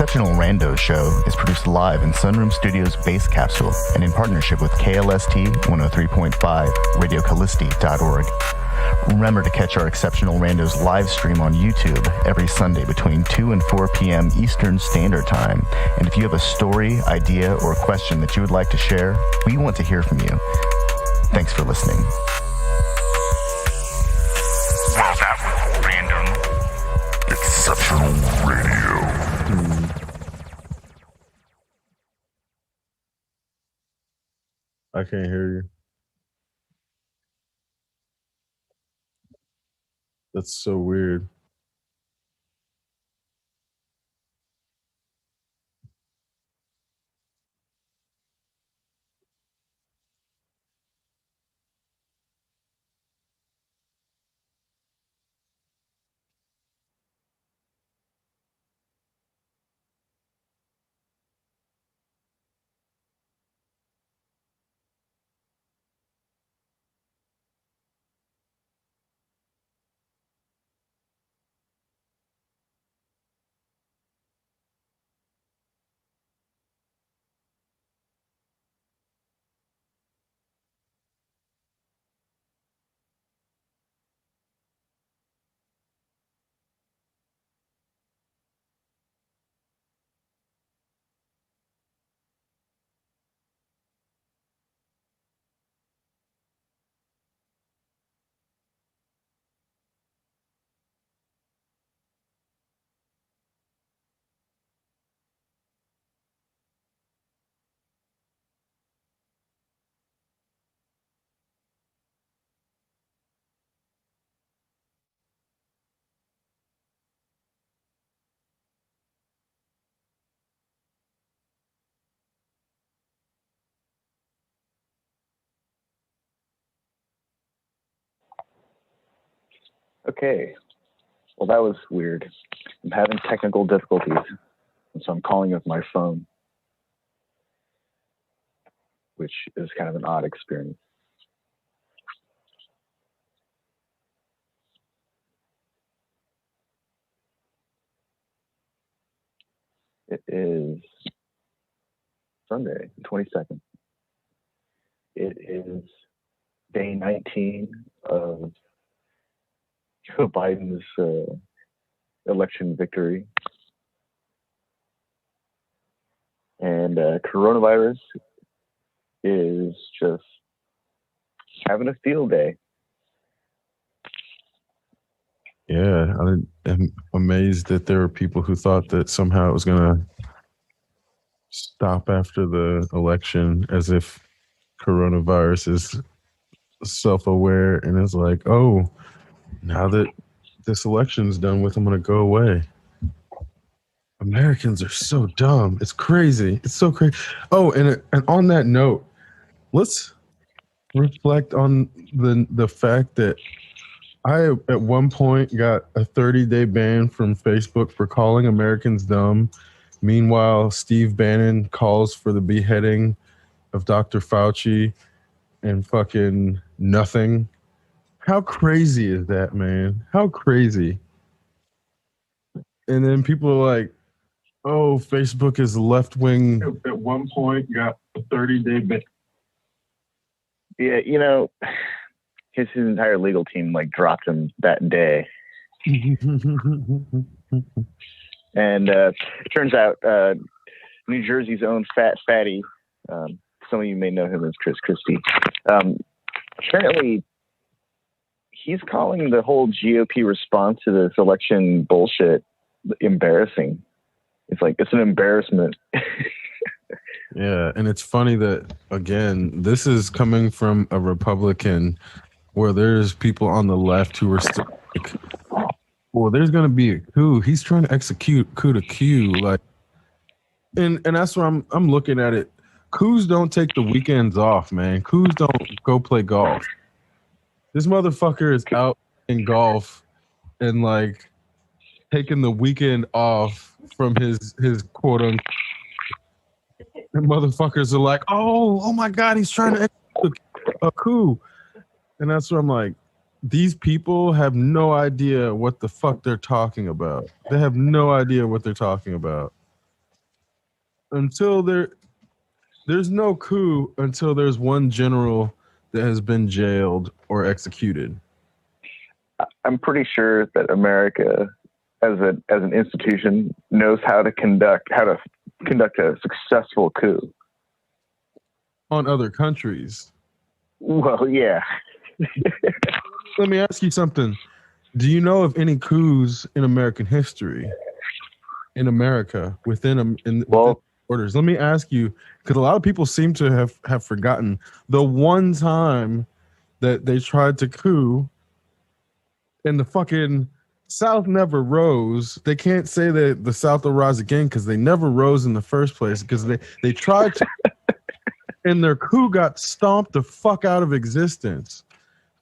Exceptional Randos show is produced live in Sunroom Studios' Base Capsule and in partnership with KLST 103.5, RadioCallisti.org. Remember to catch our Exceptional Randos live stream on YouTube every Sunday between 2 and 4 p.m. Eastern Standard Time. And if you have a story, idea, or question that you would like to share, we want to hear from you. Thanks for listening. Well, that was random. Exceptional Radio. I can't hear you. That's so weird. Okay. Well, that was weird. I'm having technical difficulties, and so I'm calling with my phone, which is kind of an odd experience. It is Sunday, the 22nd. It is day 19 of Joe Biden's election victory. And coronavirus is just having a field day. Yeah, I'm amazed that there were people who thought that somehow it was going to stop after the election, as if coronavirus is self-aware and is like, oh, now that this election's done with, I'm going to go away. Americans are so dumb. It's crazy. It's so crazy. Oh, and on that note, let's reflect on the fact that I, at one point, got a 30-day ban from Facebook for calling Americans dumb. Meanwhile, Steve Bannon calls for the beheading of Dr. Fauci and fucking nothing. How crazy is that, man? How crazy? And then people are like, oh, Facebook is left-wing. At one point, got a 30-day ban. Yeah, you know, his entire legal team like dropped him that day. And it turns out New Jersey's own Fat Fatty, some of you may know him as Chris Christie, apparently he's calling the whole GOP response to this election bullshit embarrassing. It's like, it's an embarrassment. Yeah, and it's funny that, again, this is coming from a Republican where there's people on the left who are still like, well, there's going to be a coup. He's trying to execute coup to Q. Like, and that's what I'm looking at it. Coups don't take the weekends off, man. Coups don't go play golf. This motherfucker is out in golf and like taking the weekend off from his quote unquote. And motherfuckers are like, oh my God, he's trying to execute a coup. And that's what I'm like, these people have no idea what the fuck they're talking about. They have no idea what they're talking about. until there's no coup until there's one general that has been jailed or executed. I'm pretty sure that America, as an institution, knows how to conduct a successful coup. On other countries. Well, yeah. Let me ask you something. Do you know of any coups in American history? In America, within borders. Let me ask you, because a lot of people seem to have forgotten the one time that they tried to coup and the fucking South never rose. They can't say that the South will rise again because they never rose in the first place because they tried to and their coup got stomped the fuck out of existence.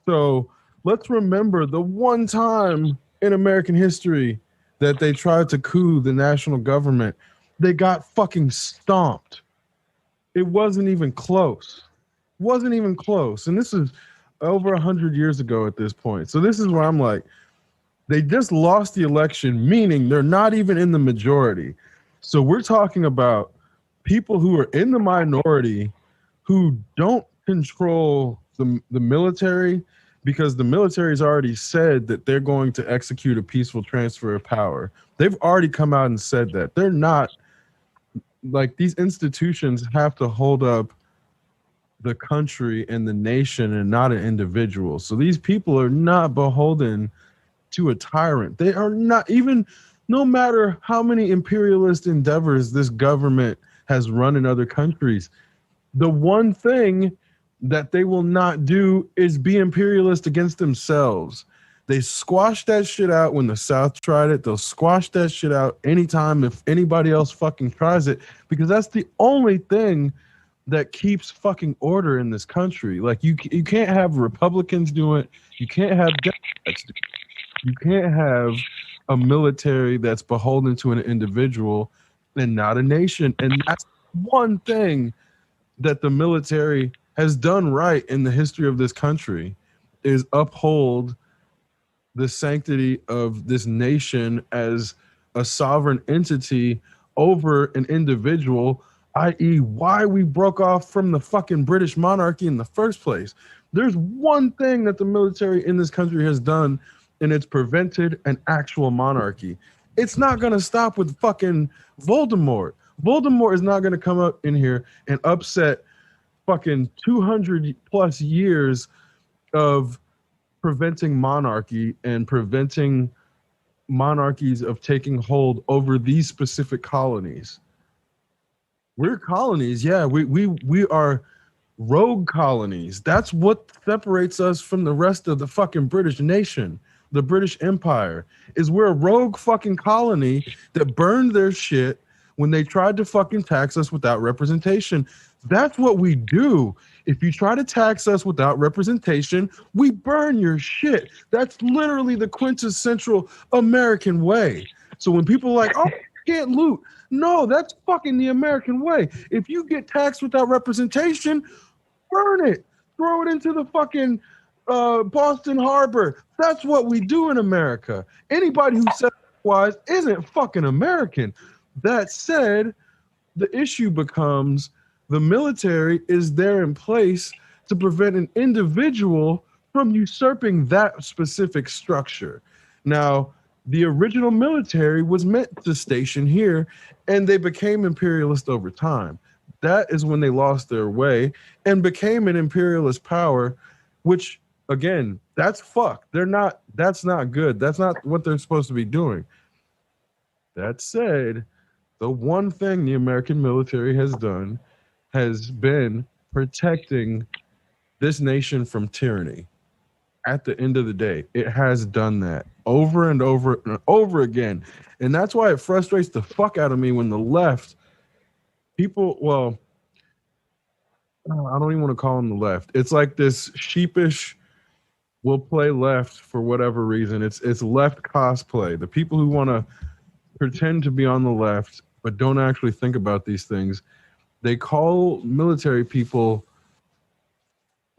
So let's remember the one time in American history that they tried to coup the national government. They got fucking stomped. It wasn't even close. Wasn't even close. And this is over 100 years ago at this point. So this is where I'm like, they just lost the election, meaning they're not even in the majority. So we're talking about people who are in the minority who don't control the military, because the military has already said that they're going to execute a peaceful transfer of power. They've already come out and said that. They're not, like, these institutions have to hold up the country and the nation and not an individual. So these people are not beholden to a tyrant. They are not, even no matter how many imperialist endeavors this government has run in other countries, the one thing that they will not do is be imperialist against themselves. They squashed that shit out when the South tried it. They'll squash that shit out anytime if anybody else fucking tries it, because that's the only thing that keeps fucking order in this country. Like, you can't have Republicans do it. You can't have Democrats do it. You can't have a military that's beholden to an individual and not a nation. And that's one thing that the military has done right in the history of this country, is uphold the sanctity of this nation as a sovereign entity over an individual, i.e. why we broke off from the fucking British monarchy in the first place. There's one thing that the military in this country has done, and it's prevented an actual monarchy. It's not going to stop with fucking Voldemort. Voldemort is not going to come up in here and upset fucking 200 plus years of preventing monarchy and preventing monarchies of taking hold over these specific colonies. We're colonies, yeah. We are rogue colonies. That's what separates us from the rest of the fucking British nation. The British Empire is we're a rogue fucking colony that burned their shit when they tried to fucking tax us without representation. That's what we do. If you try to tax us without representation, we burn your shit. That's literally the quintessential American way. So when people are like, oh, you can't loot. No, that's fucking the American way. If you get taxed without representation, burn it. Throw it into the fucking Boston Harbor. That's what we do in America. Anybody who says otherwise isn't fucking American. That said, the issue becomes the military is there in place to prevent an individual from usurping that specific structure. Now, the original military was meant to station here, and they became imperialist over time. That is when they lost their way and became an imperialist power, which, again, that's fucked. That's not good. That's not what they're supposed to be doing. That said, the one thing the American military has done has been protecting this nation from tyranny. At the end of the day, it has done that over and over and over again. And that's why it frustrates the fuck out of me when the left, people, well, I don't even want to call them the left. It's like this sheepish, we'll play left for whatever reason. It's left cosplay. The people who want to pretend to be on the left but don't actually think about these things, they call military people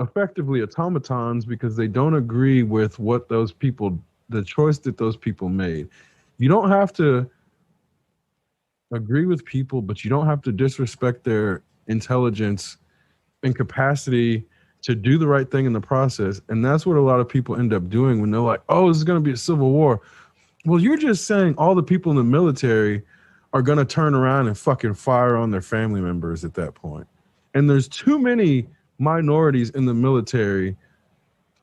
effectively automatons because they don't agree with what those people, the choice that those people made. You don't have to agree with people, but you don't have to disrespect their intelligence and capacity to do the right thing in the process. And that's what a lot of people end up doing when they're like, oh, this is going to be a civil war. Well, you're just saying all the people in the military are going to turn around and fucking fire on their family members at that point. And there's too many minorities in the military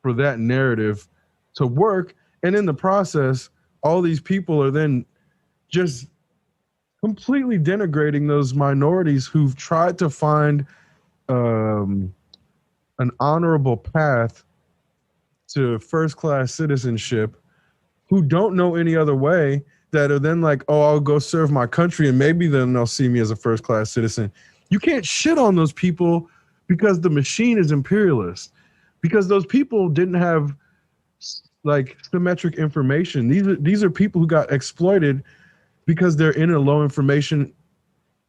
for that narrative to work. And in the process, all these people are then just completely denigrating those minorities who've tried to find an honorable path to first-class citizenship, who don't know any other way, that are then like, oh, I'll go serve my country and maybe then they'll see me as a first-class citizen. You can't shit on those people because the machine is imperialist, because those people didn't have like symmetric information. These are people who got exploited because they're in a low information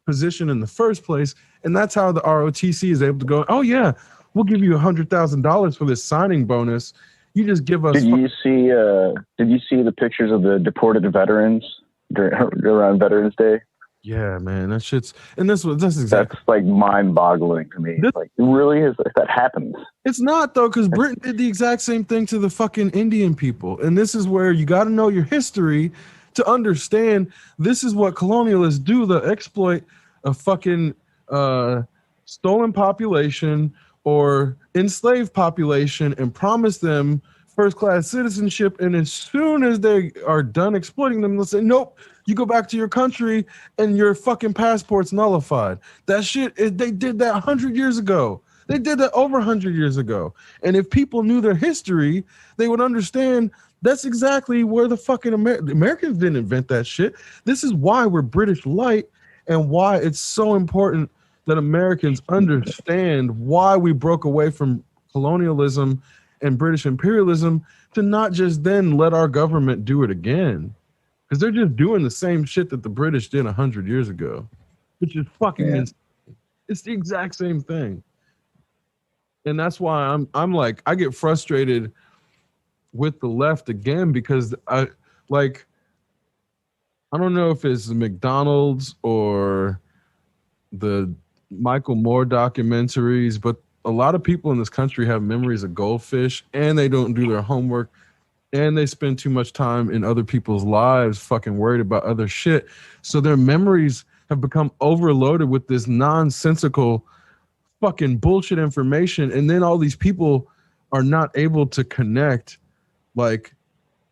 position in the first place. And that's how the ROTC is able to go, oh yeah, we'll give you $100,000 for this signing bonus. You just give us. Did you see the pictures of the deported veterans around Veterans Day? Yeah, man, that shit's, and that's exactly. That's like mind-boggling to me. Like, it really is, if that happens. It's not though, because Britain did the exact same thing to the fucking Indian people, and this is where you got to know your history to understand this is what colonialists do. They exploit a fucking stolen population or enslaved population and promise them first-class citizenship. And as soon as they are done exploiting them, they'll say, nope, you go back to your country and your fucking passport's nullified. That shit, they did that 100 years ago. They did that over 100 years ago. And if people knew their history, they would understand that's exactly where the fucking Americans didn't invent that shit. This is why we're British light and why it's so important that Americans understand why we broke away from colonialism and British imperialism, to not just then let our government do it again. Because they're just doing the same shit that the British did 100 years ago, which is fucking insane. It's the exact same thing. And that's why I'm like, I get frustrated with the left again, because I don't know if it's the McDonald's or the Michael Moore documentaries, but a lot of people in this country have memories of goldfish, and they don't do their homework, and they spend too much time in other people's lives fucking worried about other shit. So their memories have become overloaded with this nonsensical fucking bullshit information. And then all these people are not able to connect like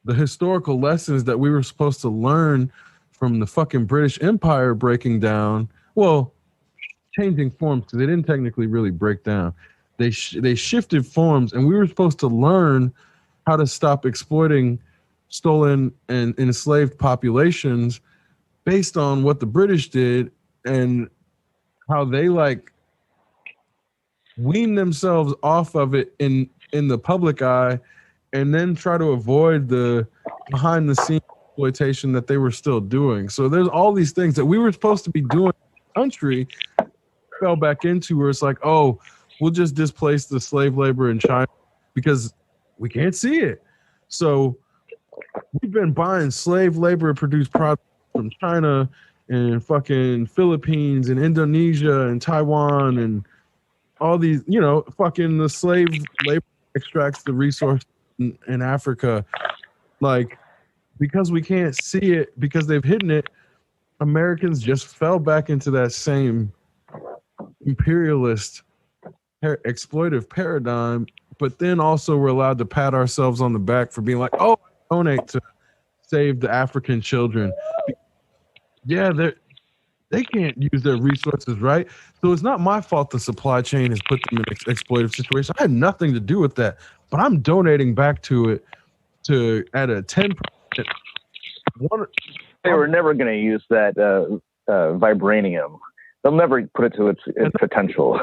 the historical lessons that we were supposed to learn from the fucking British Empire breaking down. Well, changing forms, because they didn't technically really break down. They shifted forms, and we were supposed to learn how to stop exploiting stolen and enslaved populations based on what the British did and how they like wean themselves off of it in the public eye, and then try to avoid the behind the scenes exploitation that they were still doing. So there's all these things that we were supposed to be doing in the country fell back into, where it's like, oh, we'll just displace the slave labor in China because we can't see it. So we've been buying slave labor produced products from China and fucking Philippines and Indonesia and Taiwan and all these, fucking the slave labor extracts the resource in Africa. Like, because we can't see it, because they've hidden it, Americans just fell back into that same imperialist exploitive paradigm. But then also we're allowed to pat ourselves on the back for being like, oh, donate to save the African children. Yeah, they can't use their resources, right? So it's not my fault the supply chain has put them in an exploitive situation. I had nothing to do with that, but I'm donating back to it at a 10%. They were never going to use that vibranium. They'll never put it to its potential.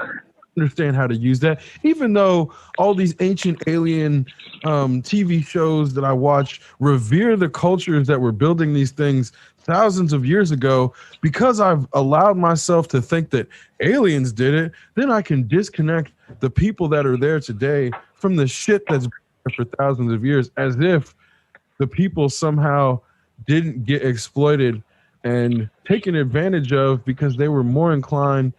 Understand how to use that, even though all these ancient alien TV shows that I watch revere the cultures that were building these things thousands of years ago. Because I've allowed myself to think that aliens did it, then I can disconnect the people that are there today from the shit that's been there for thousands of years, as if the people somehow didn't get exploited and taken advantage of because they were more inclined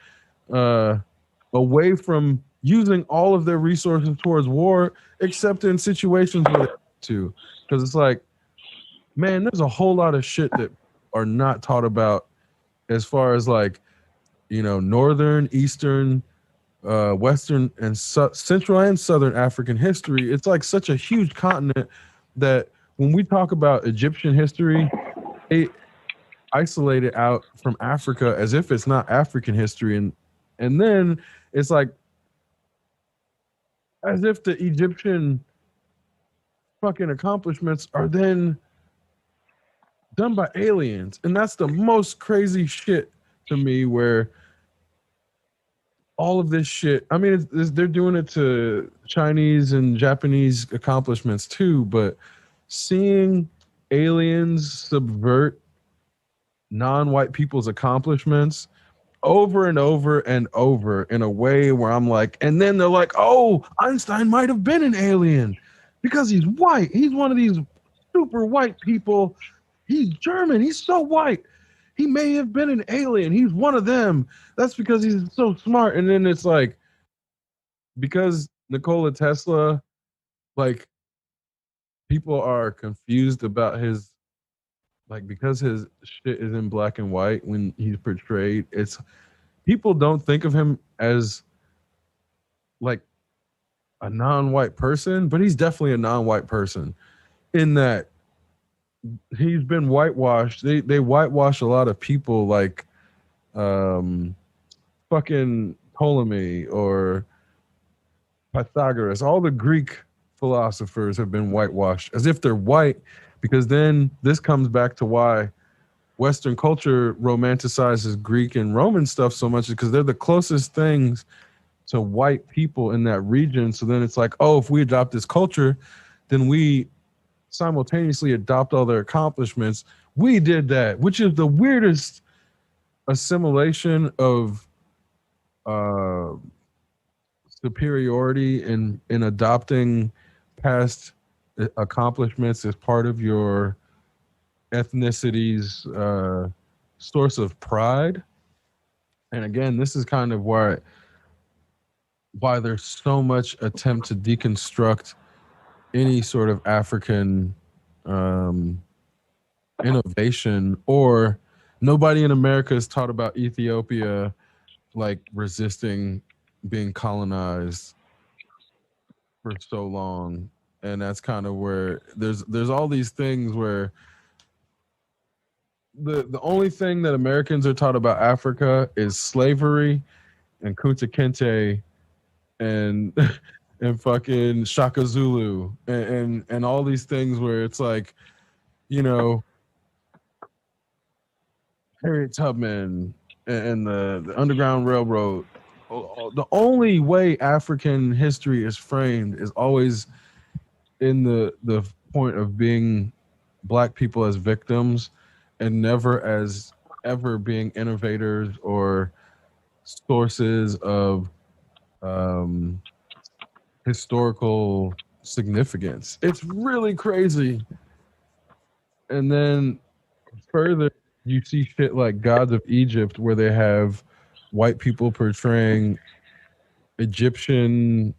away from using all of their resources towards war, except in situations where they have to. Because it's like, man, there's a whole lot of shit that are not taught about as far as like, northern, eastern, western, and central and southern African history. It's like such a huge continent that when we talk about Egyptian history, they isolate it out from Africa as if it's not African history, and then it's like as if the Egyptian fucking accomplishments are then done by aliens. And that's the most crazy shit to me, where all of this shit, I mean, they're doing it to Chinese and Japanese accomplishments too, but seeing aliens subvert non-white people's accomplishments over and over and over in a way where I'm like, and then they're like, oh, Einstein might have been an alien because he's white. He's one of these super white people. He's German. He's so white. He may have been an alien. He's one of them. That's because he's so smart. And then it's like, because Nikola Tesla, like, people are confused about his, like, because his shit is in black and white when he's portrayed, it's, people don't think of him as like a non-white person, but he's definitely a non-white person in that he's been whitewashed. They whitewash a lot of people like fucking Ptolemy or Pythagoras. All the Greek philosophers have been whitewashed as if they're white, because then this comes back to why Western culture romanticizes Greek and Roman stuff so much, because they're the closest things to white people in that region. So then it's like, oh, if we adopt this culture, then we simultaneously adopt all their accomplishments. We did that, which is the weirdest assimilation of superiority in adopting past accomplishments as part of your ethnicity's source of pride. And again, this is kind of why there's so much attempt to deconstruct any sort of African innovation, or nobody in America is taught about Ethiopia like resisting being colonized for so long. And that's kind of where there's all these things where the only thing that Americans are taught about Africa is slavery and Kunta Kinte and and fucking Shaka Zulu and all these things where it's like, Harriet Tubman and the Underground Railroad. The only way African history is framed is always in the point of being black people as victims, and never as ever being innovators or sources of historical significance. It's really crazy. And then further, you see shit like Gods of Egypt, where they have white people portraying Egyptian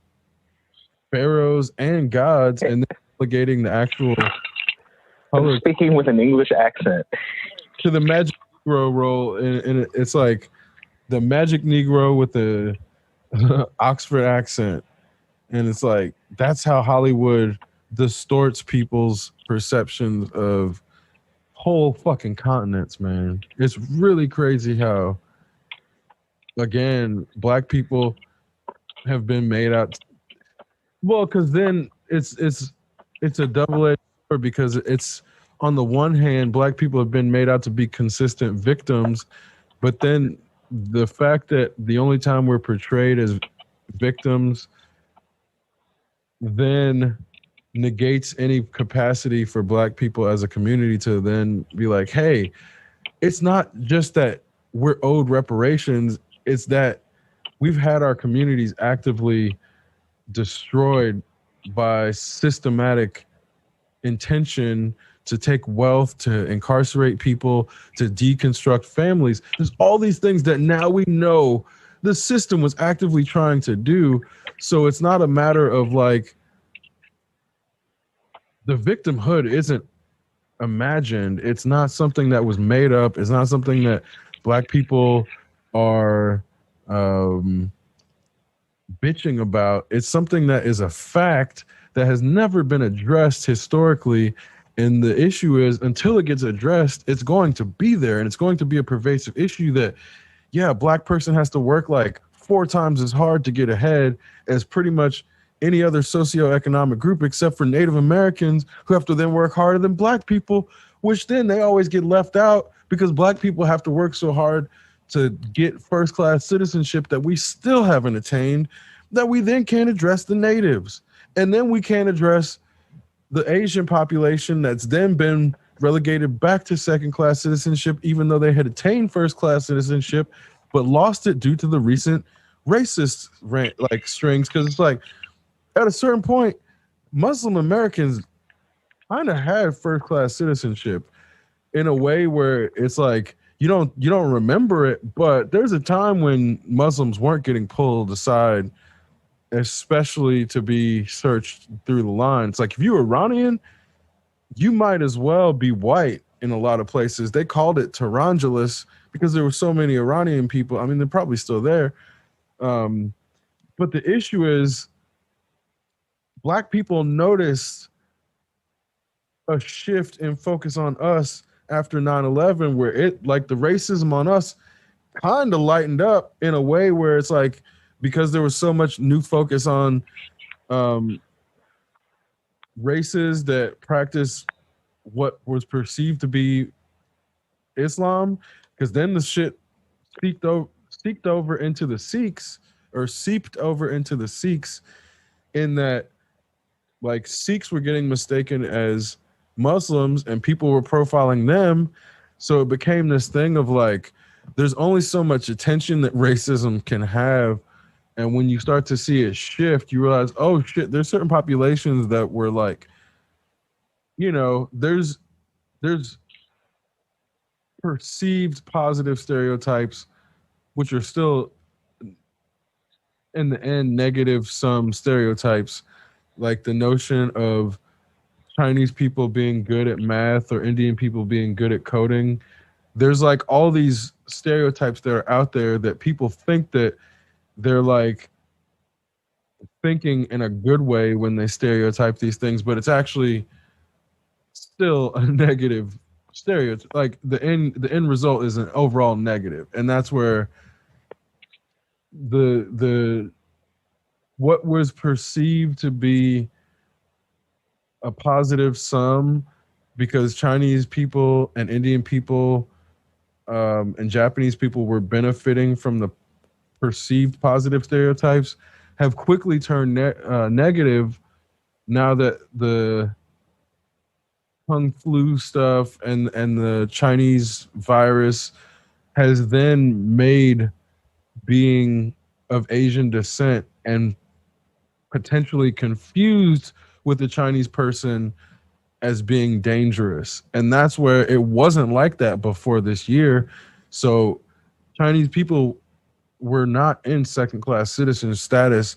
pharaohs and gods, and then delegating the actual color Speaking with an English accent to the Magic Negro role, and it's like the Magic Negro with the Oxford accent, and it's like that's how Hollywood distorts people's perceptions of whole fucking continents, man. It's really crazy how, again, black people have been made out. Well, because then it's a double-edged sword, because it's, on the one hand, black people have been made out to be consistent victims, but then the fact that the only time we're portrayed as victims then negates any capacity for black people as a community to then be like, hey, it's not just that we're owed reparations, it's that we've had our communities actively destroyed by systematic intention to take wealth, to incarcerate people, to deconstruct families. There's all these things that now we know the system was actively trying to do. So it's not a matter of like the victimhood isn't imagined. It's not something that was made up. It's not something that Black people are bitching about. It's something that is a fact that has never been addressed historically. And the issue is, until it gets addressed, it's going to be there, and it's going to be a pervasive issue that, yeah, a Black person has to work like 4 times as hard to get ahead as pretty much any other socioeconomic group, except for Native Americans, who have to then work harder than Black people, which then they always get left out because Black people have to work so hard to get first-class citizenship that we still haven't attained, that we then can't address the natives. And then we can't address the Asian population that's then been relegated back to second-class citizenship, even though they had attained first-class citizenship, but lost it due to the recent racist strings. Because it's like, at a certain point, Muslim Americans kind of had first-class citizenship in a way where it's like, you don't remember it, but there's a time when Muslims weren't getting pulled aside, especially to be searched through the line. It's like, if you're Iranian, you might as well be white in a lot of places. They called it Tehrangelis because there were so many Iranian people. I mean, they're probably still there. But the issue is, Black people noticed a shift in focus on us after 9/11, where it, like, the racism on us kind of lightened up in a way where it's like, because there was so much new focus on races that practice what was perceived to be Islam, because then the shit seeped over into the Sikhs, in that, like, Sikhs were getting mistaken as Muslims and people were profiling them. So it became this thing of like, there's only so much attention that racism can have. And when you start to see it shift, you realize, oh shit, there's certain populations that were like, you know, there's perceived positive stereotypes, which are still in the end negative some stereotypes, like the notion of Chinese people being good at math or Indian people being good at coding. There's like all these stereotypes that are out there that people think that they're like thinking in a good way when they stereotype these things, but it's actually still a negative stereotype. Like the end result is an overall negative. And that's where the what was perceived to be a positive sum, because Chinese people and Indian people and Japanese people were benefiting from the perceived positive stereotypes, have quickly turned negative now that the Kung flu stuff and the Chinese virus has then made being of Asian descent and potentially confused with the Chinese person as being dangerous. And that's where it wasn't like that before this year. So Chinese people were not in second-class citizen status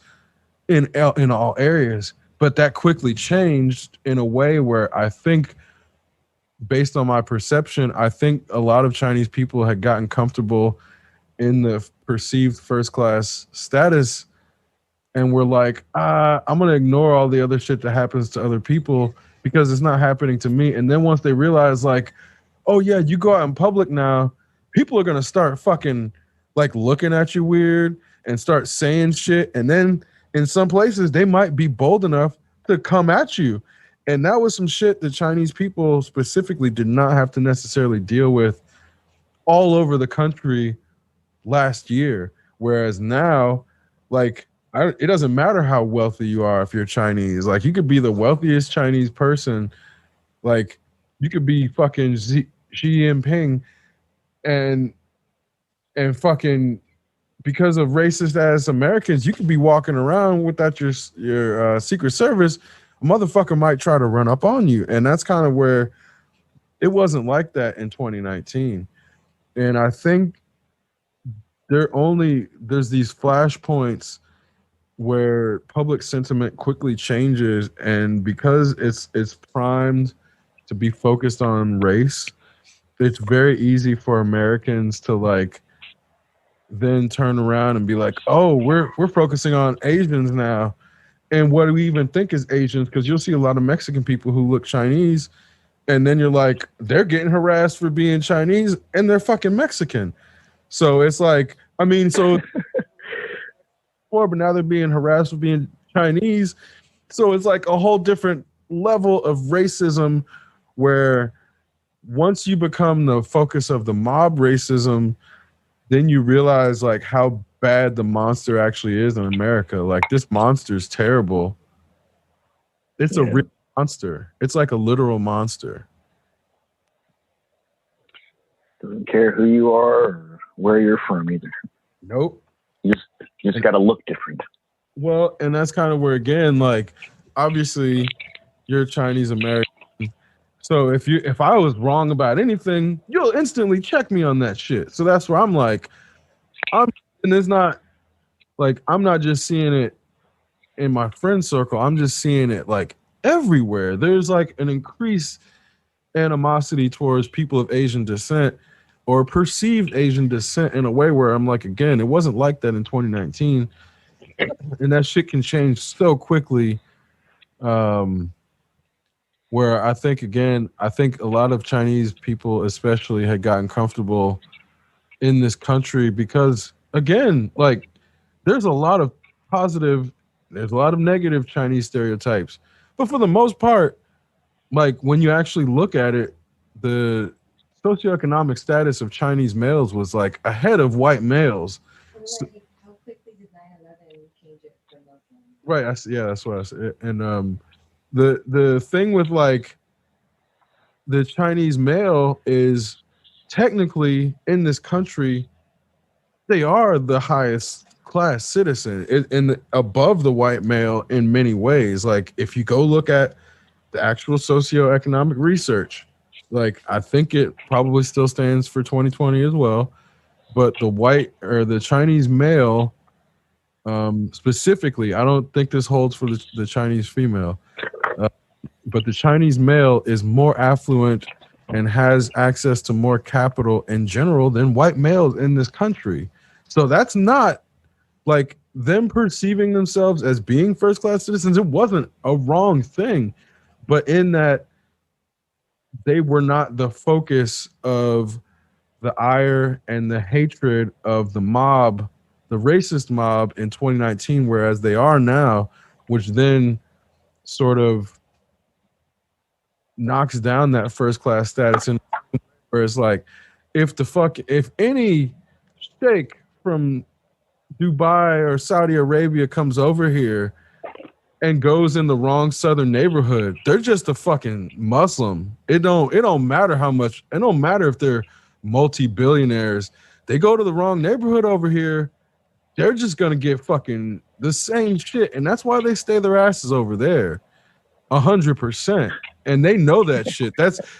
in all areas, but that quickly changed in a way where I think, based on my perception, I think a lot of Chinese people had gotten comfortable in the perceived first-class status and were like, I'm going to ignore all the other shit that happens to other people because it's not happening to me. And then once they realize, like, oh yeah, you go out in public now, people are going to start fucking like looking at you weird and start saying shit. And then in some places they might be bold enough to come at you. And that was some shit that Chinese people specifically did not have to necessarily deal with all over the country last year. Whereas now, like, it doesn't matter how wealthy you are if you're Chinese. Like, you could be the wealthiest Chinese person. Like, you could be fucking Xi Jinping and fucking, because of racist ass Americans, you could be walking around without your Secret Service. A motherfucker might try to run up on you. And that's kind of where It wasn't like that in 2019. And I think there's these flashpoints where public sentiment quickly changes, and because it's primed to be focused on race, it's very easy for Americans to like then turn around and be like, "Oh, we're focusing on Asians now." And what do we even think is Asians? Because you'll see a lot of Mexican people who look Chinese, and then you're like, they're getting harassed for being Chinese, and they're fucking Mexican. So it's like, I mean, so before, but now they're being harassed for being Chinese. So it's like a whole different level of racism where once you become the focus of the mob racism, then you realize like how bad the monster actually is in America. Like this monster is terrible. It's a real monster. It's like a literal monster. Doesn't care who you are or where you're from either. Nope. You just got to look different. Well, and that's kind of where, again, like, obviously, you're Chinese American. So if I was wrong about anything, you'll instantly check me on that shit. So that's where I'm like, and it's not like I'm not just seeing it in my friend circle. I'm just seeing it like everywhere. There's like an increased animosity towards people of Asian descent or perceived Asian descent in a way where I'm like, again, it wasn't like that in 2019. And that shit can change so quickly. Where I think a lot of Chinese people especially had gotten comfortable in this country because, again, like there's a lot of negative Chinese stereotypes. But for the most part, like when you actually look at it, the socioeconomic status of Chinese males was like ahead of white males. So, how quickly did 9/11 change it for Muslims? Right. That's what I said. And the thing with like the Chinese male is technically in this country, they are the highest class citizen and above the white male in many ways. Like if you go look at the actual socioeconomic research, like I think it probably still stands for 2020 as well, but the Chinese male specifically, I don't think this holds for the Chinese female, but the Chinese male is more affluent and has access to more capital in general than white males in this country. So that's not like them perceiving themselves as being first class citizens. It wasn't a wrong thing, but in that they were not the focus of the ire and the hatred of the mob, the racist mob in 2019, whereas they are now, which then sort of knocks down that first class status. And where it's like, if any sheikh from Dubai or Saudi Arabia comes over here and goes in the wrong southern neighborhood, they're just a fucking Muslim. It don't matter how much, it don't matter if they're multi-billionaires. They go to the wrong neighborhood over here, they're just gonna get fucking the same shit. And that's why they stay their asses over there 100%. And they know that shit.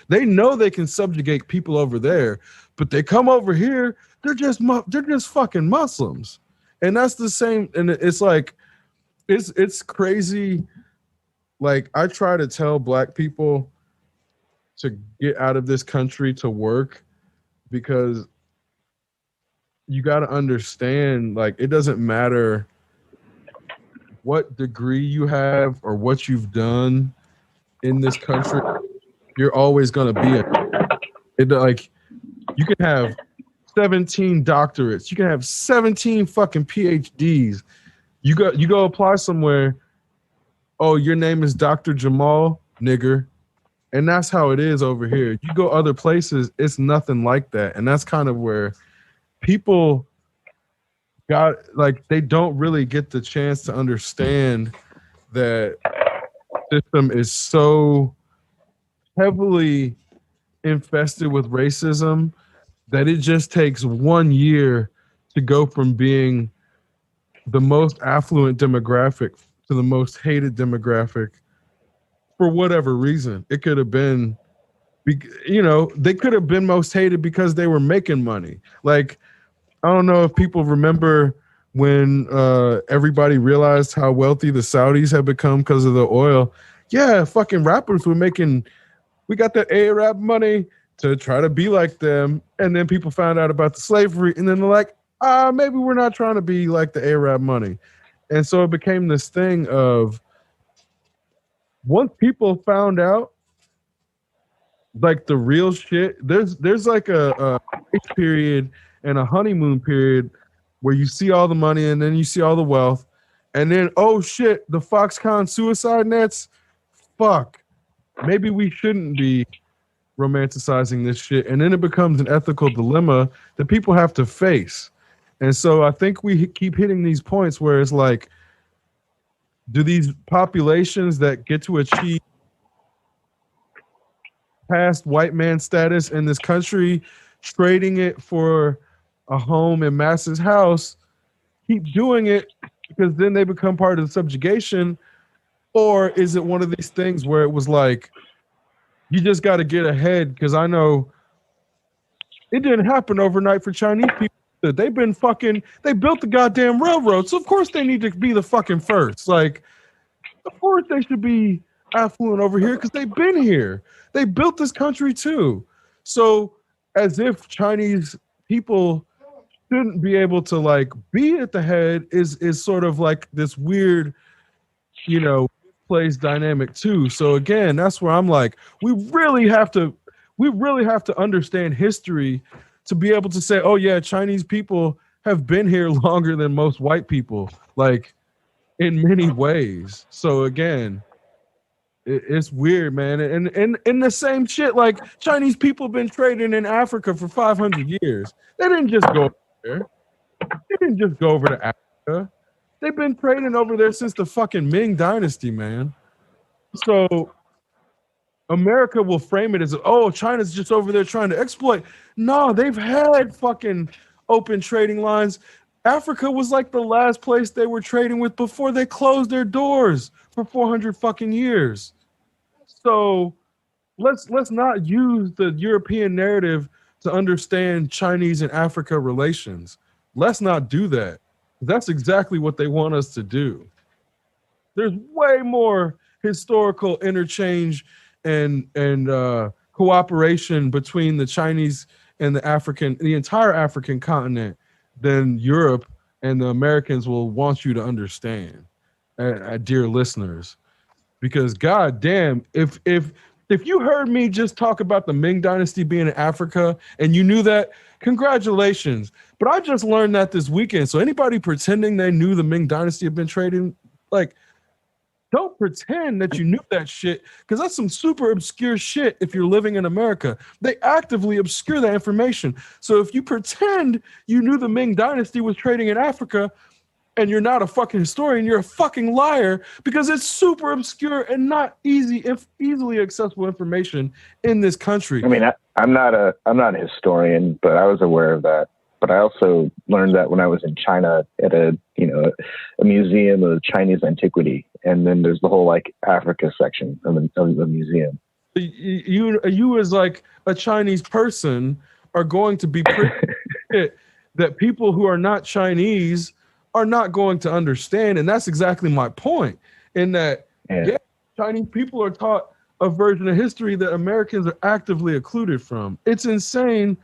They know they can subjugate people over there, but they come over here, they're just fucking Muslims. And that's the same. And it's like, it's crazy. Like I try to tell black people to get out of this country to work because you got to understand, like, it doesn't matter what degree you have or what you've done in this country, you're always going to be like, you can have 17 doctorates, you can have 17 fucking PhDs. You go apply somewhere, oh, your name is Dr. Jamal, nigger. And that's how it is over here. You go other places, it's nothing like that. And that's kind of where people they don't really get the chance to understand that system is so heavily infested with racism that it just takes 1 year to go from being the most affluent demographic to the most hated demographic for whatever reason. It could have been, You know, they could have been most hated because they were making money. Like, I don't know if people remember when everybody realized how wealthy the Saudis have become because of the oil. Yeah, fucking rappers were making, we got the Arab money to try to be like them. And then people found out about the slavery. And then they're like, maybe we're not trying to be like the Arab money. And so it became this thing of once people found out like the real shit, there's like a grace period and a honeymoon period where you see all the money and then you see all the wealth. And then, oh shit, the Foxconn suicide nets, fuck. Maybe we shouldn't be romanticizing this shit. And then it becomes an ethical dilemma that people have to face. And so I think we keep hitting these points where it's like, do these populations that get to achieve past white man status in this country, trading it for a home in Mass's house, keep doing it because then they become part of the subjugation? Or is it one of these things where it was like, you just got to get ahead? Because I know it didn't happen overnight for Chinese people. They've been fucking, they built the goddamn railroad. So of course they need to be the fucking first. Like, of course they should be affluent over here because they've been here. They built this country too. So as if Chinese people shouldn't be able to like be at the head is sort of like this weird, you know, place dynamic too. So again, that's where I'm like, we really have to understand history to be able to say, oh yeah, Chinese people have been here longer than most white people, like in many ways. So again, it's weird, man. And in the same shit, like Chinese people have been trading in Africa for 500 years. They didn't just go there. They didn't just go over to Africa. They've been trading over there since the fucking Ming Dynasty, man. So America will frame it as, oh, China's just over there trying to exploit. No, they've had fucking open trading lines. Africa was like the last place they were trading with before they closed their doors for 400 fucking years. So let's not use the European narrative to understand Chinese and Africa relations. Let's not do that. That's exactly what they want us to do. There's way more historical interchange and cooperation between the Chinese and the entire African continent than Europe and the Americans will want you to understand, dear listeners. Because goddamn, if you heard me just talk about the Ming Dynasty being in Africa and you knew that, congratulations. But I just learned that this weekend. So anybody pretending they knew the Ming Dynasty had been trading, like, don't pretend that you knew that shit, because that's some super obscure shit if you're living in America. They actively obscure that information. So if you pretend you knew the Ming Dynasty was trading in Africa and you're not a fucking historian, you're a fucking liar, because it's super obscure and not easily accessible information in this country. I mean, I'm not a historian, but I was aware of that. But I also learned that when I was in China at a museum of Chinese antiquity, and then there's the whole like Africa section of the museum. You as like a Chinese person are going to be pretty that people who are not Chinese are not going to understand, and that's exactly my point. In that, yeah, Chinese people are taught a version of history that Americans are actively occluded from. It's insane,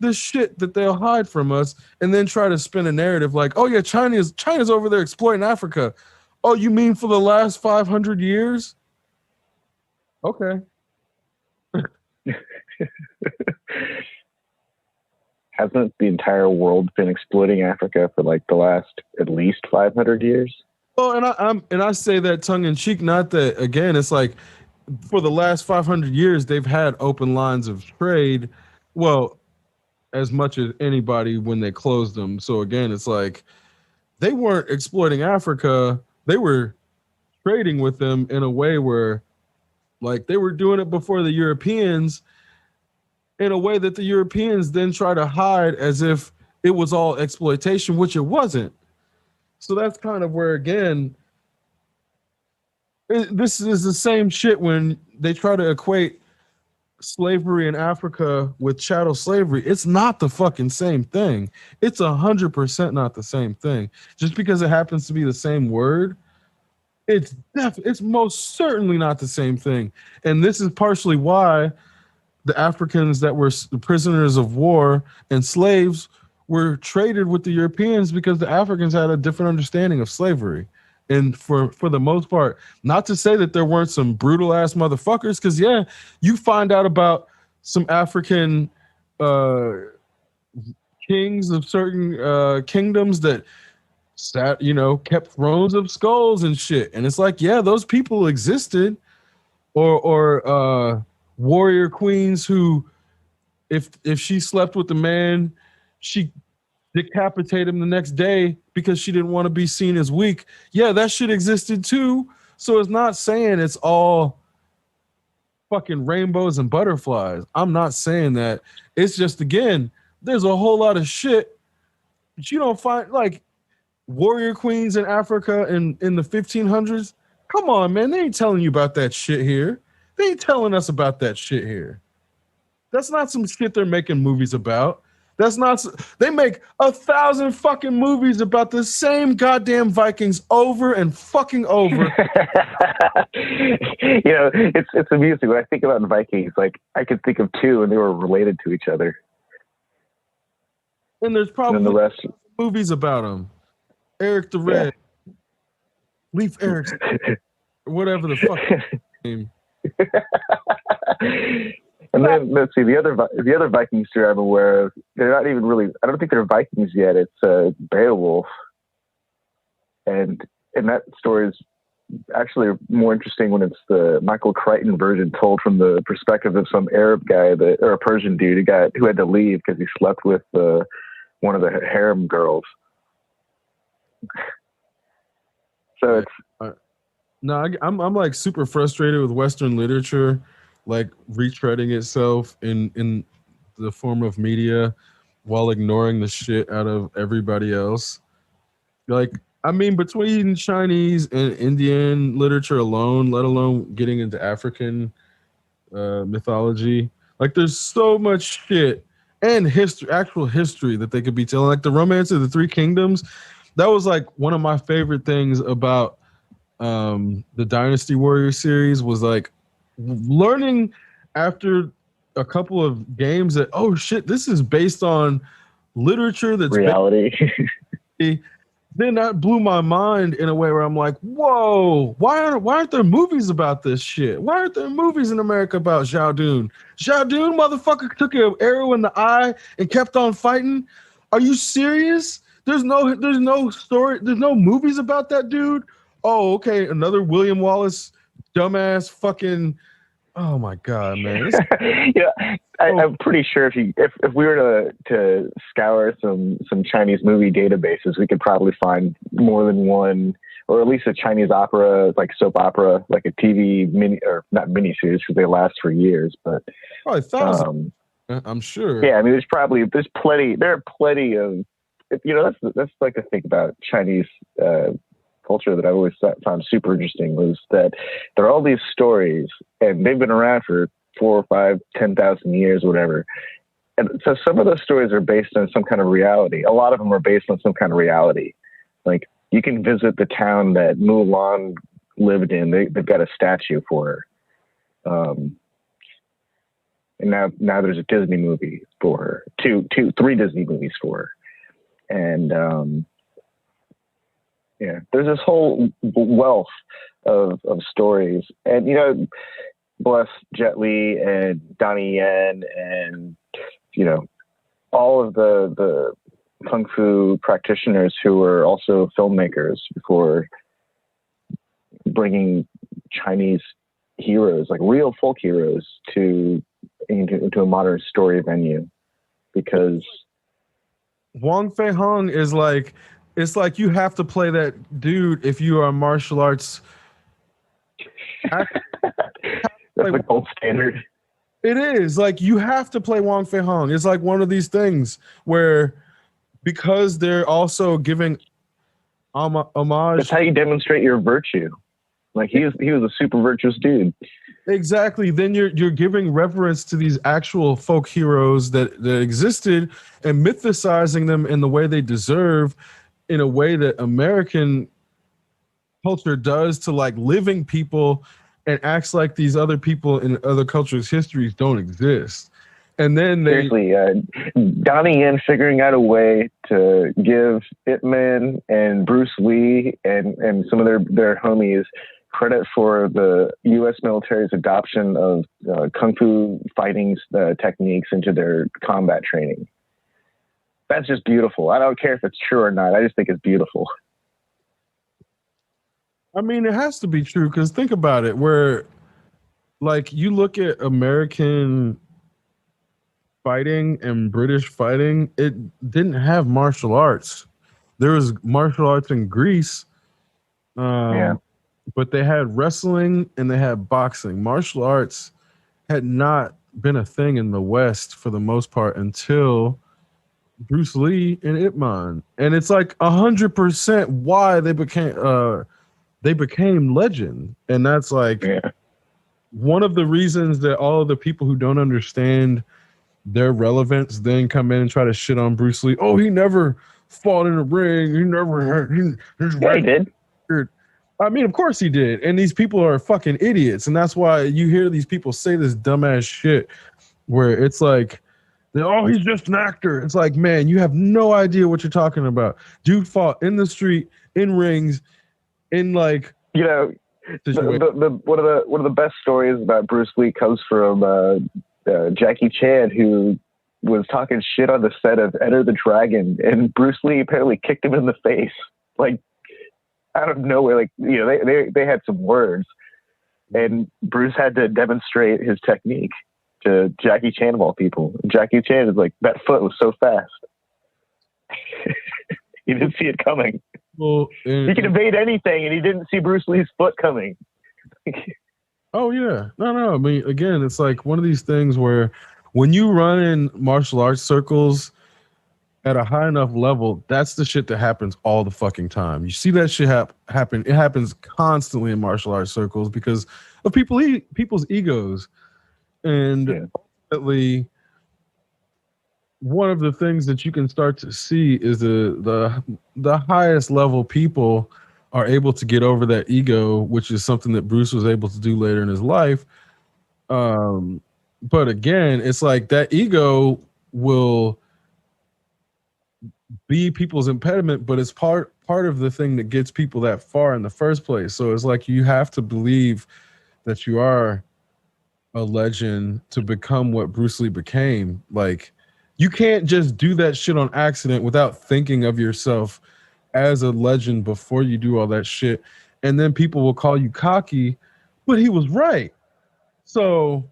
the shit that they'll hide from us and then try to spin a narrative like, oh yeah, China's over there exploiting Africa. Oh, you mean for the last 500 years? Okay. Hasn't the entire world been exploiting Africa for like the last at least 500 years? Well, and I say that tongue in cheek, not that, again, it's like for the last 500 years they've had open lines of trade. Well, as much as anybody when they closed them. So again, it's like they weren't exploiting Africa. They were trading with them in a way where like they were doing it before the Europeans in a way that the Europeans then try to hide as if it was all exploitation, which it wasn't. So that's kind of where, again, this is the same shit when they try to equate slavery in Africa with chattel slavery, it's not the fucking same thing. It's 100% not the same thing. Just because it happens to be the same word, it's most certainly not the same thing. And this is partially why the Africans that were prisoners of war and slaves were traded with the Europeans, because the Africans had a different understanding of slavery. And for the most part, not to say that there weren't some brutal ass motherfuckers, because yeah, you find out about some African kings of certain kingdoms that kept thrones of skulls and shit. And it's like, yeah, those people existed. Or warrior queens who, if she slept with the man, she decapitate him the next day because she didn't want to be seen as weak. Yeah, that shit existed too. So it's not saying it's all fucking rainbows and butterflies. I'm not saying that. It's just, again, there's a whole lot of shit that you don't find, like warrior queens in Africa in the 1500s. Come on, man. They ain't telling you about that shit here. They ain't telling us about that shit here. That's not some shit they're making movies about. That's not. They make 1,000 fucking movies about the same goddamn Vikings over and fucking over. It's amusing when I think about Vikings. Like, I could think of two, and they were related to each other. And there's probably and the rest movies about them. Eric the Red, Leif Erikson, whatever the fuck name. And then let's see, the other Viking story I'm aware of. They're not even really. I don't think they're Vikings yet. It's Beowulf, and that story is actually more interesting when it's the Michael Crichton version, told from the perspective of some Arab guy or a Persian dude who had to leave because he slept with one of the harem girls. So it's no, I'm like super frustrated with Western literature, like retreading itself in the form of media while ignoring the shit out of everybody else. Like, I mean, between Chinese and Indian literature alone, let alone getting into African mythology, like there's so much shit and actual history that they could be telling. Like the Romance of the Three Kingdoms, that was like one of my favorite things about the Dynasty Warrior series, was like learning after a couple of games that, oh shit, this is based on literature that's reality. Then that blew my mind in a way where I'm like, whoa, why aren't there movies about this shit? Why aren't there movies in America about Zhao Dun? Zhao Dun, motherfucker, took an arrow in the eye and kept on fighting. Are you serious? There's no story. There's no movies about that dude. Oh, okay. Another William Wallace dumbass fucking. Oh my god, man! I'm pretty sure if we were to scour some Chinese movie databases, we could probably find more than one, or at least a Chinese opera, like soap opera, like a TV not mini series, because they last for years. But probably thousands. I'm sure. Yeah, I mean, there's plenty. There are plenty of. That's like the thing about Chinese culture that I always found super interesting, was that there are all these stories, and they've been around for 4 or 5, 10,000 years, whatever. And so some of those stories are based on some kind of reality. A lot of them are based on some kind of reality. Like, you can visit the town that Mulan lived in. They've got a statue for her. And now there's a Disney movie for her. 3 Disney movies for her. And there's this whole wealth of stories. And, bless Jet Li and Donnie Yen and, all of the Kung Fu practitioners who were also filmmakers before bringing Chinese heroes, like real folk heroes, into a modern story venue. Because Wong Fei Hung is like, it's like you have to play that dude if you are a martial arts. That's the gold standard. It is like you have to play Wong Fei Hung. It's like one of these things where, because they're also giving homage. That's how you demonstrate your virtue. Like, he was a super virtuous dude. Exactly. Then you're giving reverence to these actual folk heroes that existed and mythicizing them in the way they deserve, in a way that American culture does to like living people and acts like these other people in other cultures' histories don't exist. And then they Seriously, Donnie Yen figuring out a way to give Ip Man and Bruce Lee and some of their homies credit for the U.S. military's adoption of kung fu fighting techniques into their combat training. That's just beautiful. I don't care if it's true or not. I just think it's beautiful. I mean, it has to be true because think about it, where like you look at American fighting and British fighting, it didn't have martial arts. There was martial arts in Greece, Yeah. but they had wrestling and they had boxing. Martial arts had not been a thing in the West for the most part until Bruce Lee and Ip Man, and it's like 100% why they became legend, and that's like Yeah. one of the reasons that all of the people who don't understand their relevance then come in and try to shit on Bruce Lee. Oh, he never fought in a ring. He never had. Yeah, he did. I mean, of course he did. And these people are fucking idiots, and that's why you hear these people say this dumbass shit where it's like, oh, he's just an actor. It's like, man, you have no idea what you're talking about. Dude fought in the street, in rings, in like, You know, one of the best stories about Bruce Lee comes from Jackie Chan, who was talking shit on the set of Enter the Dragon, and Bruce Lee apparently kicked him in the face, like out of nowhere. Like, you know, they had some words, and Bruce had to demonstrate his technique to Jackie Chan of all people. And Jackie Chan is like, that foot was so fast. He didn't see it coming. well, He can evade anything, and he didn't see Bruce Lee's foot coming. oh yeah, no. I mean, again, it's like one of these things where when you run in martial arts circles at a high enough level, that's the shit that happens all the fucking time. You see that shit happen. It happens constantly in martial arts circles because of people's egos. And ultimately, one of the things that you can start to see is the highest level people are able to get over that ego, which is something that Bruce was able to do later in his life. But again, it's like that ego will be people's impediment, but it's part of the thing that gets people that far in the first place. So it's like you have to believe that you are a legend to become what Bruce Lee became. Like, you can't just do that shit on accident without thinking of yourself as a legend before you do all that shit. And then people will call you cocky, but he was right. So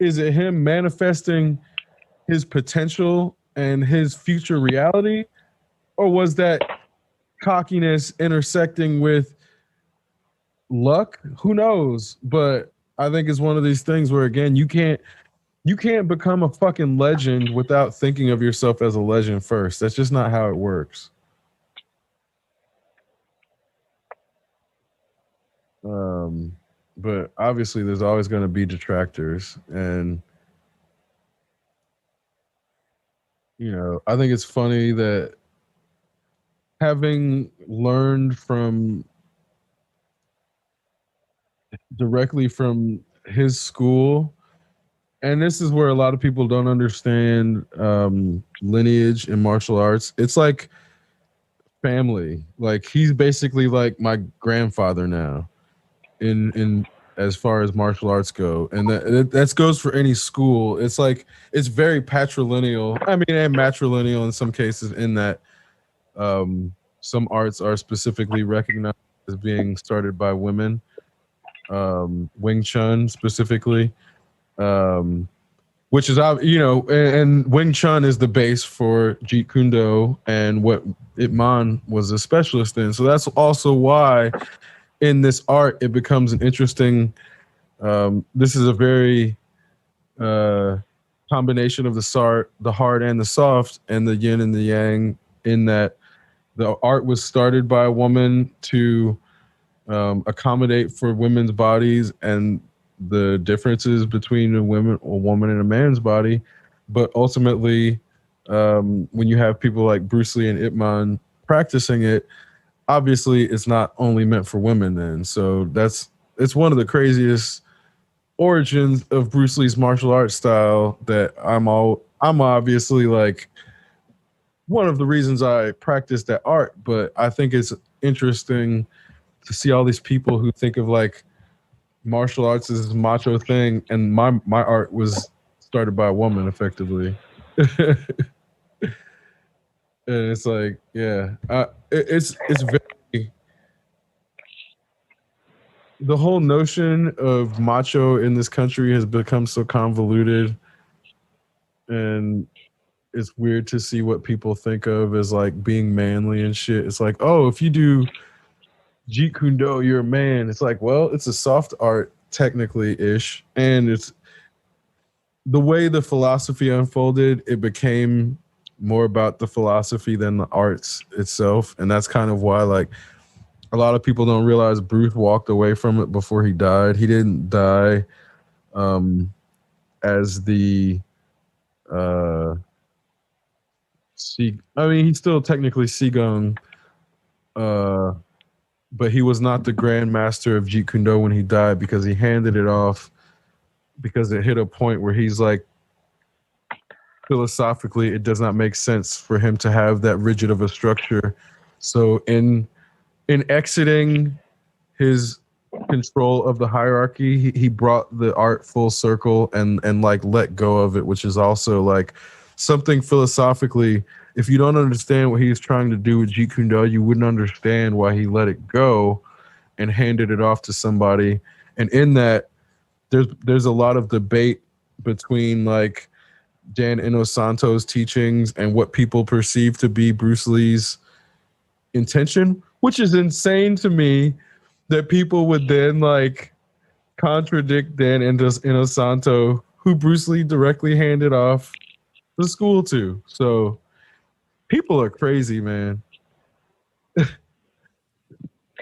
is it him manifesting his potential and his future reality? Or was that cockiness intersecting with luck? Who knows? But I think it's one of these things where, again, you can't become a fucking legend without thinking of yourself as a legend first. That's just not how it works. But obviously there's always going to be detractors, and you know, I think it's funny that having learned directly from his school, and this is where a lot of people don't understand lineage in martial arts. It's like family. Like, he's basically like my grandfather now in as far as martial arts go, and that goes for any school. It's like it's very patrilineal. I mean, and matrilineal in some cases, in that some arts are specifically recognized as being started by women. Wing Chun specifically, which is, you know, and Wing Chun is the base for Jeet Kune Do and what Ip Man was a specialist in. So that's also why in this art it becomes an interesting. This is a very combination of the hard and the soft, and the yin and the yang, in that the art was started by a woman to accommodate for women's bodies, and the differences between a woman and a man's body, but ultimately, when you have people like Bruce Lee and Ip Man practicing it, obviously it's not only meant for women. Then, so it's one of the craziest origins of Bruce Lee's martial arts style that I'm obviously like one of the reasons I practice that art, but I think it's interesting to see all these people who think of like martial arts as this macho thing, and my art was started by a woman effectively. And it's like, yeah, it's very, the whole notion of macho in this country has become so convoluted, and it's weird to see what people think of as like being manly and shit. It's like, oh, if you do Jeet Kune Do, you're a man. It's like, well, it's a soft art technically ish, and it's the way the philosophy unfolded. It became more about the philosophy than the arts itself, and that's kind of why like a lot of people don't realize Bruce walked away from it before he died. He didn't die as the I mean, he's still technically Sigong, but he was not the Grand Master of Jeet Kune Do when he died, because he handed it off because it hit a point where he's like, philosophically, it does not make sense for him to have that rigid of a structure. So in exiting his control of the hierarchy, he brought the art full circle and like let go of it, which is also like something philosophically. If you don't understand what he's trying to do with Jeet Kune Do, you wouldn't understand why he let it go and handed it off to somebody. And in that, there's a lot of debate between like Dan Inosanto's teachings and what people perceive to be Bruce Lee's intention, which is insane to me that people would then like contradict Dan Inosanto, who Bruce Lee directly handed off the school to. So people are crazy, man.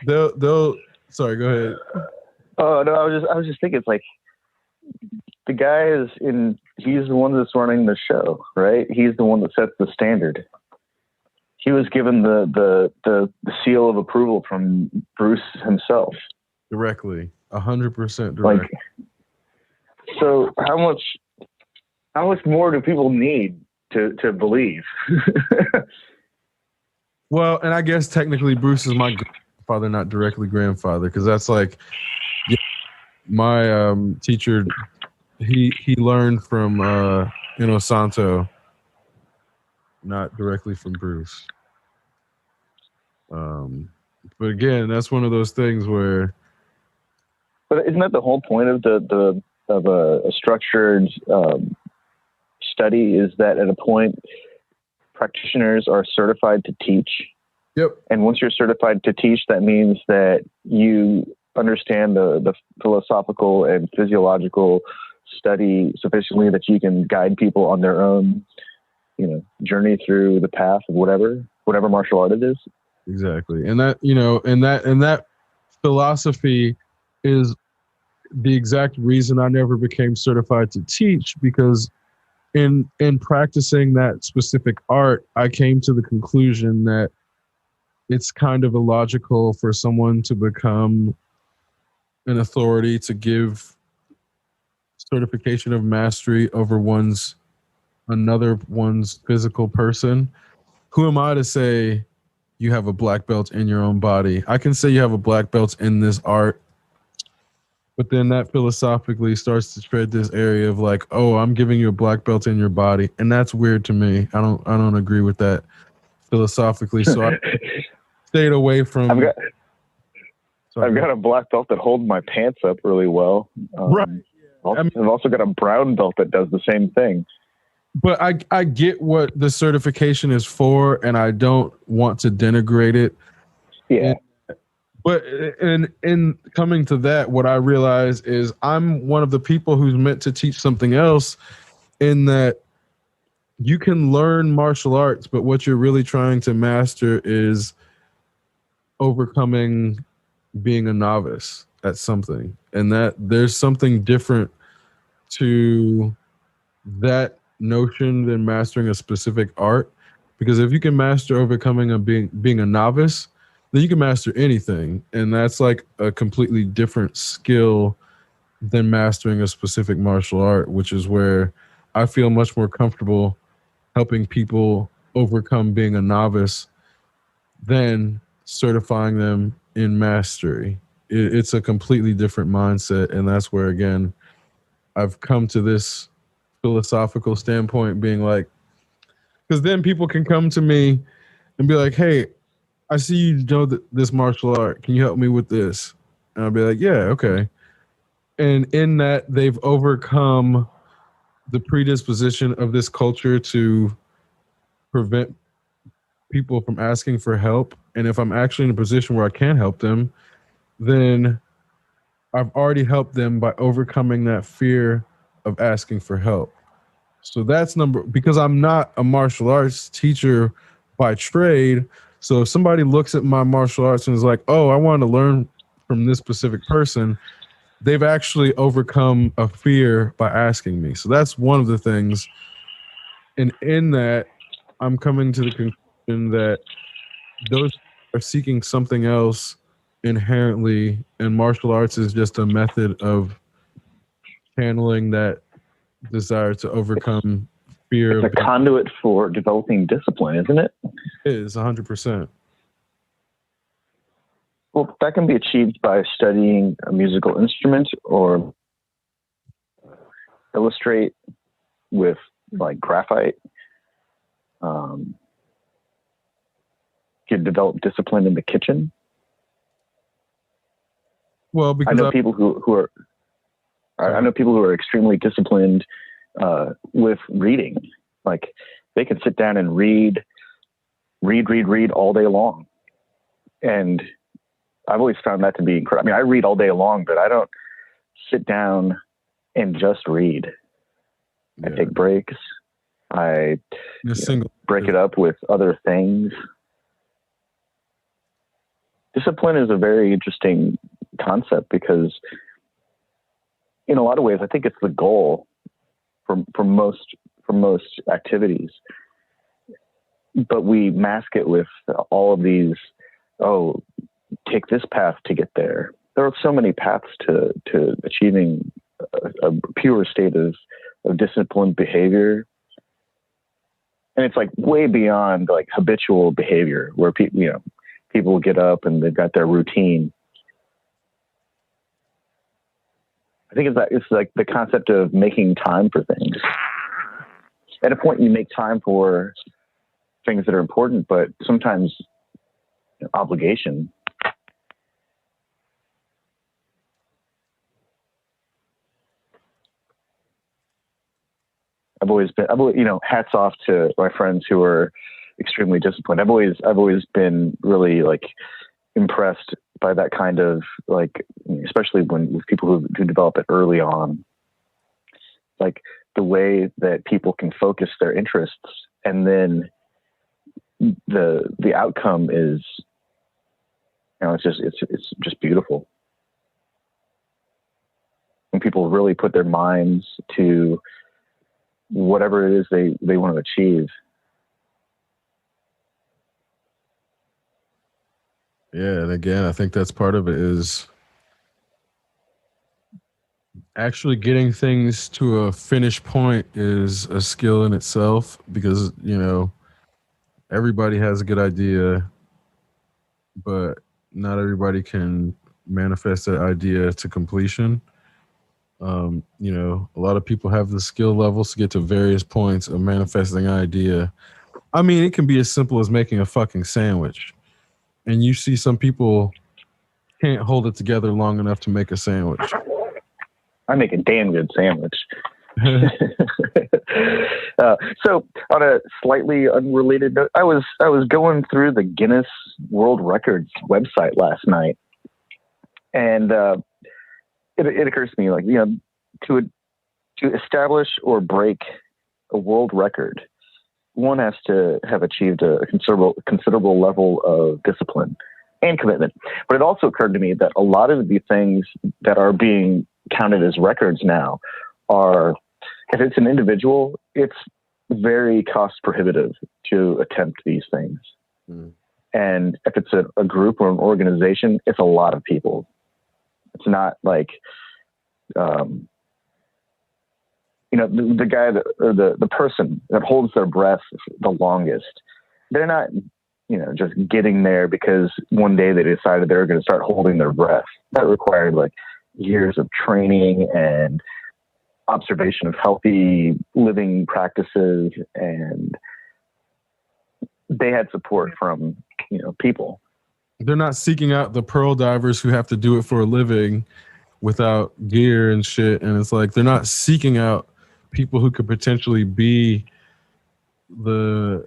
they'll sorry, go ahead. Oh no, I was just thinking, it's like the guy he's the one that's running the show, right? He's the one that sets the standard. He was given the seal of approval from Bruce himself. Directly. 100% direct. Like, so how much more do people need to believe? Well, and I guess technically Bruce is my grandfather, not directly grandfather, because that's like, yeah, my teacher, he learned from Inosanto, not directly from Bruce. But again, that's one of those things where. But isn't that the whole point of a structured study? Is that at a point practitioners are certified to teach? Yep. And once you're certified to teach, that means that you understand the philosophical and physiological study sufficiently that you can guide people on their own, journey through the path of whatever martial art it is. Exactly. And that, and that philosophy is the exact reason I never became certified to teach, because in practicing that specific art, I came to the conclusion that it's kind of illogical for someone to become an authority to give certification of mastery over another one's physical person. Who am I to say you have a black belt in your own body? I can say you have a black belt in this art, but then that philosophically starts to tread this area of like, oh, I'm giving you a black belt in your body, and that's weird to me. I don't agree with that philosophically. So I stayed away from. I've got a black belt that holds my pants up really well. Right. I've also got a brown belt that does the same thing. But I get what the certification is for, and I don't want to denigrate it. Yeah. But in coming to that, what I realize is I'm one of the people who's meant to teach something else, in that you can learn martial arts, but what you're really trying to master is overcoming being a novice. at something, and that there's something different to that notion than mastering a specific art. Because if you can master overcoming a being a novice, then you can master anything, and that's like a completely different skill than mastering a specific martial art, which is where I feel much more comfortable helping people overcome being a novice than certifying them in mastery. It's a completely different mindset, and that's where, again, I've come to this philosophical standpoint, being like, because then people can come to me and be like, "Hey, I see you know this martial art. Can you help me with this?" And I'll be like, "Yeah, okay." And in that, they've overcome the predisposition of this culture to prevent people from asking for help. And if I'm actually in a position where I can help them, then I've already helped them by overcoming that fear of asking for help. So that's because I'm not a martial arts teacher by trade. So if somebody looks at my martial arts and is like, "Oh, I want to learn from this specific person," they've actually overcome a fear by asking me. So that's one of the things. And in that, I'm coming to the conclusion that those are seeking something else inherently, and martial arts is just a method of channeling that desire to overcome fear. It's a conduit for developing discipline, isn't it? It is 100%. Well, that can be achieved by studying a musical instrument or illustrate with like graphite. Can develop discipline in the kitchen. Well, because I know people who are. I know people who are extremely disciplined with reading. Like they can sit down and read all day long. And I've always found that to be incredible. I mean, I read all day long, but I don't sit down and just read. Yeah. I take breaks. I break it up with other things. Discipline is a very interesting concept because in a lot of ways, I think it's the goal for most activities, but we mask it with all of these. Oh, take this path to get there. There are so many paths to achieving a pure state of disciplined behavior, and it's like way beyond like habitual behavior where people get up and they've got their routine. I think it's like the concept of making time for things. At a point, you make time for things that are important, but sometimes obligation. I've always, hats off to my friends who are extremely disciplined. I've always been really like impressed by that kind of like, especially with people who develop it early on, like the way that people can focus their interests and then the outcome is, it's just beautiful. When people really put their minds to whatever it is they want to achieve. Yeah, and again, I think that's part of it is actually getting things to a finished point is a skill in itself because, everybody has a good idea, but not everybody can manifest that idea to completion. A lot of people have the skill levels to get to various points of manifesting an idea. I mean, it can be as simple as making a fucking sandwich. And you see some people can't hold it together long enough to make a sandwich. I make a damn good sandwich. So on a slightly unrelated note, I was going through the Guinness World Records website last night, and it occurs to me, like, to establish or break a world record, one has to have achieved a considerable level of discipline and commitment. But it also occurred to me that a lot of the things that are being counted as records now are, if it's an individual, it's very cost prohibitive to attempt these things. And if it's a group or an organization, it's a lot of people. It's not like, the guy or the person that holds their breath the longest, they're not, just getting there because one day they decided they were going to start holding their breath. That required like years of training and observation of healthy living practices, and they had support from people. They're not seeking out the pearl divers who have to do it for a living without gear and shit, and it's like they're not seeking out people who could potentially be the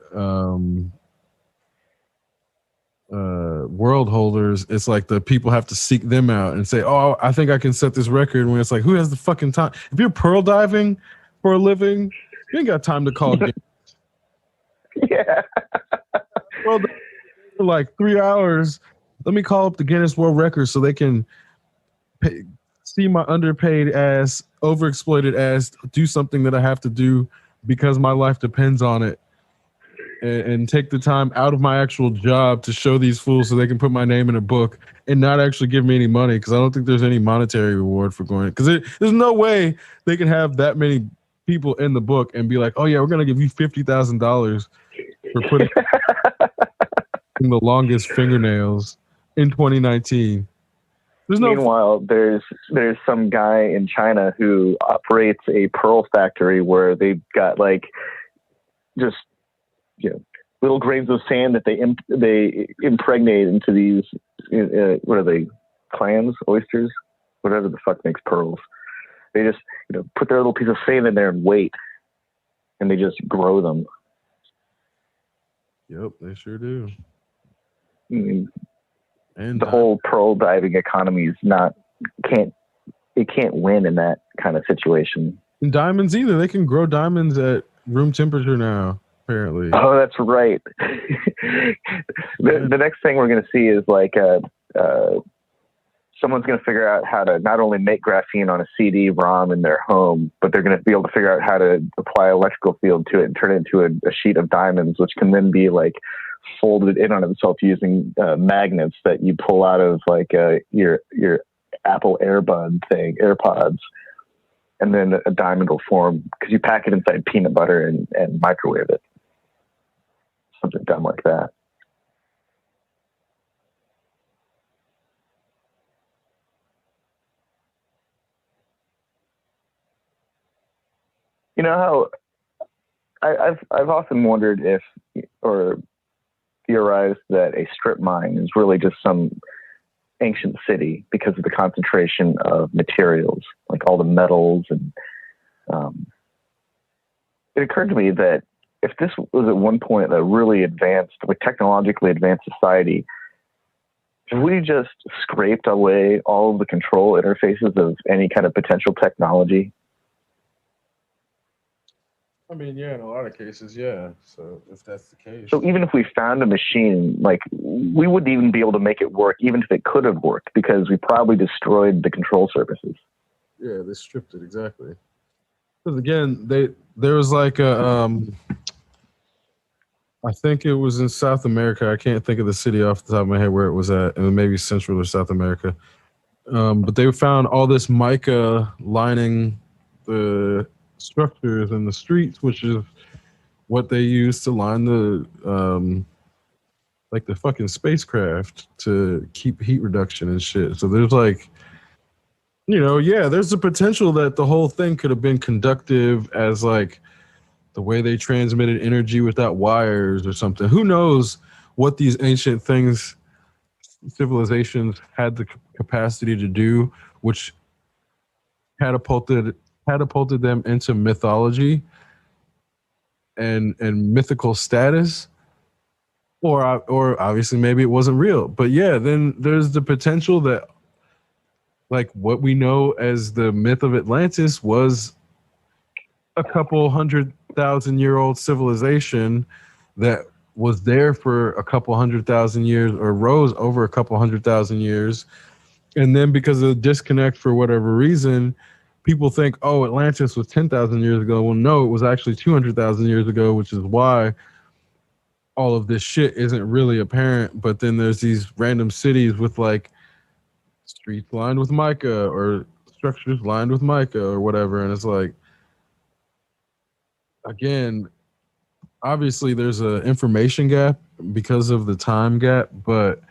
world holders. It's like the people have to seek them out and say, oh, I think I can set this record, when it's like, who has the fucking time? If you're pearl diving for a living, you ain't got time to call Yeah. Well, for like 3 hours, let me call up the Guinness World Records so they can see my underpaid ass, overexploited ass do something that I have to do because my life depends on it, and take the time out of my actual job to show these fools so they can put my name in a book and not actually give me any money, because I don't think there's any monetary reward for going. Because there's no way they can have that many people in the book and be like, oh yeah, we're going to give you $50,000 for putting the longest fingernails in 2019. Meanwhile, there's some guy in China who operates a pearl factory where they've got like just little grains of sand that they impregnate into these what are they, clams, oysters, whatever the fuck makes pearls. They just put their little piece of sand in there and wait, and they just grow them. Yep, they sure do. And And the whole pearl diving economy can't win in that kind of situation. and diamonds either. They can grow diamonds at room temperature now, apparently. Oh, that's right. The next thing we're going to see is like someone's going to figure out how to not only make graphene on a CD-ROM in their home, but they're going to be able to figure out how to apply electrical field to it and turn it into a sheet of diamonds, which can then be like folded in on itself using magnets that you pull out of like your Apple AirPods, and then a diamond will form because you pack it inside peanut butter and microwave it. Something dumb like that. You know how I've often wondered if, or theorized that a strip mine is really just some ancient city because of the concentration of materials, like all the metals. And it occurred to me that if this was at one point a really advanced, like technologically advanced society, if we just scraped away all of the control interfaces of any kind of potential technology. I mean, yeah, in a lot of cases, yeah. So if that's the case. So even if we found a machine, like we wouldn't even be able to make it work, even if it could have worked, because we probably destroyed the control surfaces. Yeah, they stripped it, exactly. Because again, there was like a, I think it was in South America. I can't think of the city off the top of my head where it was at, and maybe Central or South America. But they found all this mica lining the structures in the streets, which is what they use to line the like the fucking spacecraft to keep heat reduction and shit. So there's like, there's the potential that the whole thing could have been conductive as like the way they transmitted energy without wires or something. Who knows what these ancient things, civilizations had the capacity to do, which catapulted them into mythology and mythical status, or obviously maybe it wasn't real. But yeah, then there's the potential that like what we know as the myth of Atlantis was a couple 100,000-year-old civilization that was there for a couple 100,000 years or rose over a couple 100,000 years. And then because of the disconnect for whatever reason, people think, oh, Atlantis was 10,000 years ago. Well, no, it was actually 200,000 years ago, which is why all of this shit isn't really apparent. But then there's these random cities with like streets lined with mica or structures lined with mica or whatever. And it's like, again, obviously there's an information gap because of the time gap, but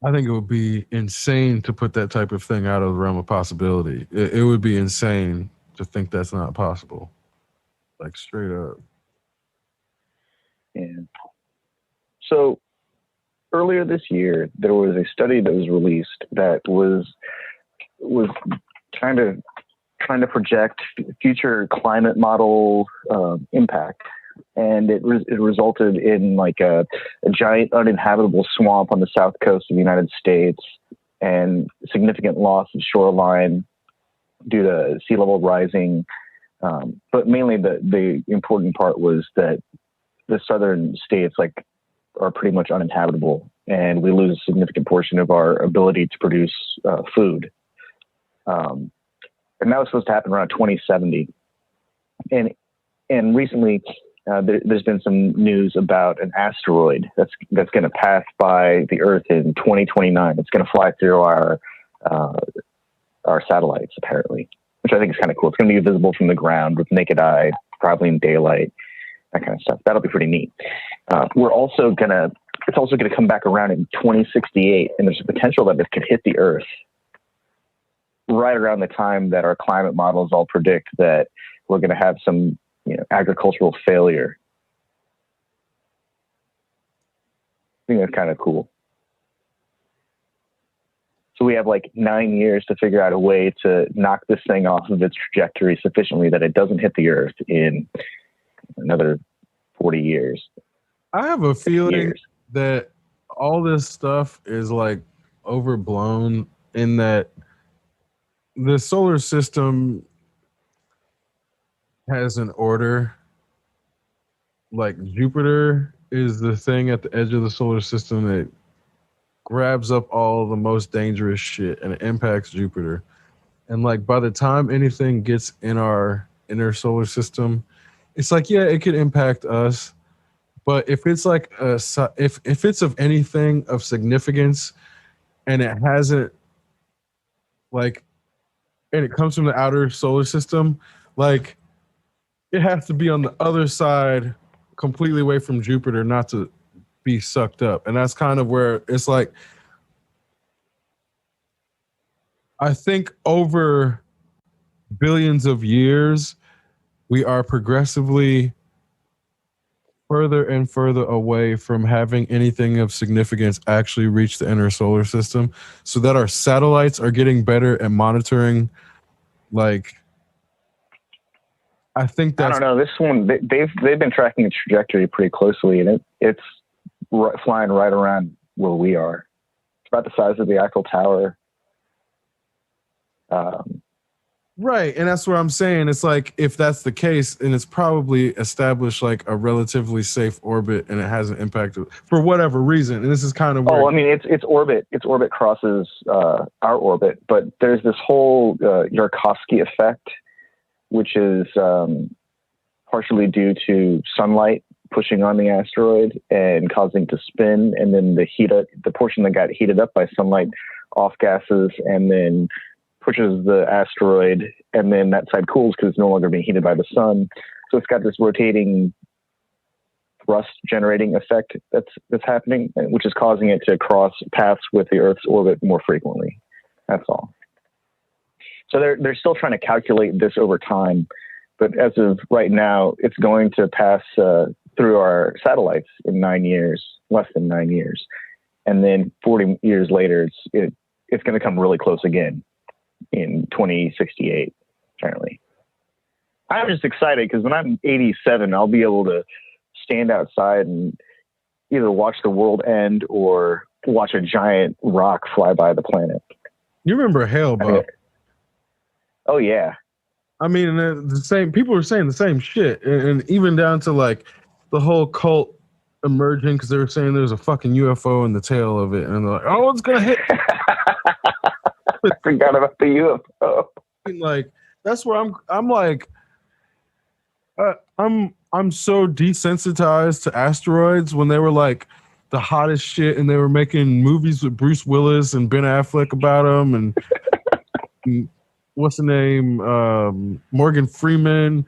I think it would be insane to put that type of thing out of the realm of possibility. It would be insane to think that's not possible. Like straight up. Yeah. So earlier this year, there was a study that was released that was kind of trying to project future climate model impact. And it resulted in like a giant uninhabitable swamp on the south coast of the United States and significant loss of shoreline due to sea level rising. But mainly the important part was that the southern states like are pretty much uninhabitable, and we lose a significant portion of our ability to produce food. And that was supposed to happen around 2070. And recently, there's been some news about an asteroid that's going to pass by the Earth in 2029. It's going to fly through our satellites, apparently, which I think is kind of cool. It's going to be visible from the ground with naked eye, probably in daylight, that kind of stuff. That'll be pretty neat. It's also going to come back around in 2068, and there's a potential that it could hit the Earth right around the time that our climate models all predict that we're going to have some agricultural failure. I think that's kind of cool. So we have like 9 years to figure out a way to knock this thing off of its trajectory sufficiently that it doesn't hit the Earth in another 40 years. I have a feeling that all this stuff is like overblown in that the solar system has an order. Like Jupiter is the thing at the edge of the solar system that grabs up all the most dangerous shit and it impacts Jupiter. And like by the time anything gets in our inner solar system, it's like, yeah, it could impact us. But if it's like if it's of anything of significance and it hasn't like, and it comes from the outer solar system, like it has to be on the other side, completely away from Jupiter, not to be sucked up. And that's kind of where it's like, I think over billions of years, we are progressively further and further away from having anything of significance actually reach the inner solar system, so that our satellites are getting better at monitoring. Like, I think that's, I don't know. This one, they've been tracking its trajectory pretty closely, and it's flying right around where we are. It's about the size of the Eiffel Tower. right, and that's what I'm saying. It's like, if that's the case, and it's probably established like a relatively safe orbit, and it hasn't impacted for whatever reason. And this is kind of I mean, its orbit crosses our orbit, but there's this whole Yarkovsky effect, which is partially due to sunlight pushing on the asteroid and causing it to spin, and then the portion that got heated up by sunlight off gases and then pushes the asteroid, and then that side cools because it's no longer being heated by the sun. So it's got this rotating thrust generating effect that's happening, which is causing it to cross paths with the Earth's orbit more frequently. That's all. So they're still trying to calculate this over time, but as of right now, it's going to pass through our satellites in 9 years, less than 9 years, and then 40 years later, it's going to come really close again in 2068. Apparently, I'm just excited because when I'm 87, I'll be able to stand outside and either watch the world end or watch a giant rock fly by the planet. You remember Hale-Bopp? Oh yeah. I mean, the same people were saying the same shit, and even down to like the whole cult emerging because they were saying there's a fucking UFO in the tail of it, and they're like, "Oh, it's gonna hit." I forgot about the UFO. Like that's where I'm like, I'm so desensitized to asteroids when they were like the hottest shit, and they were making movies with Bruce Willis and Ben Affleck about them, and what's the name, Morgan Freeman.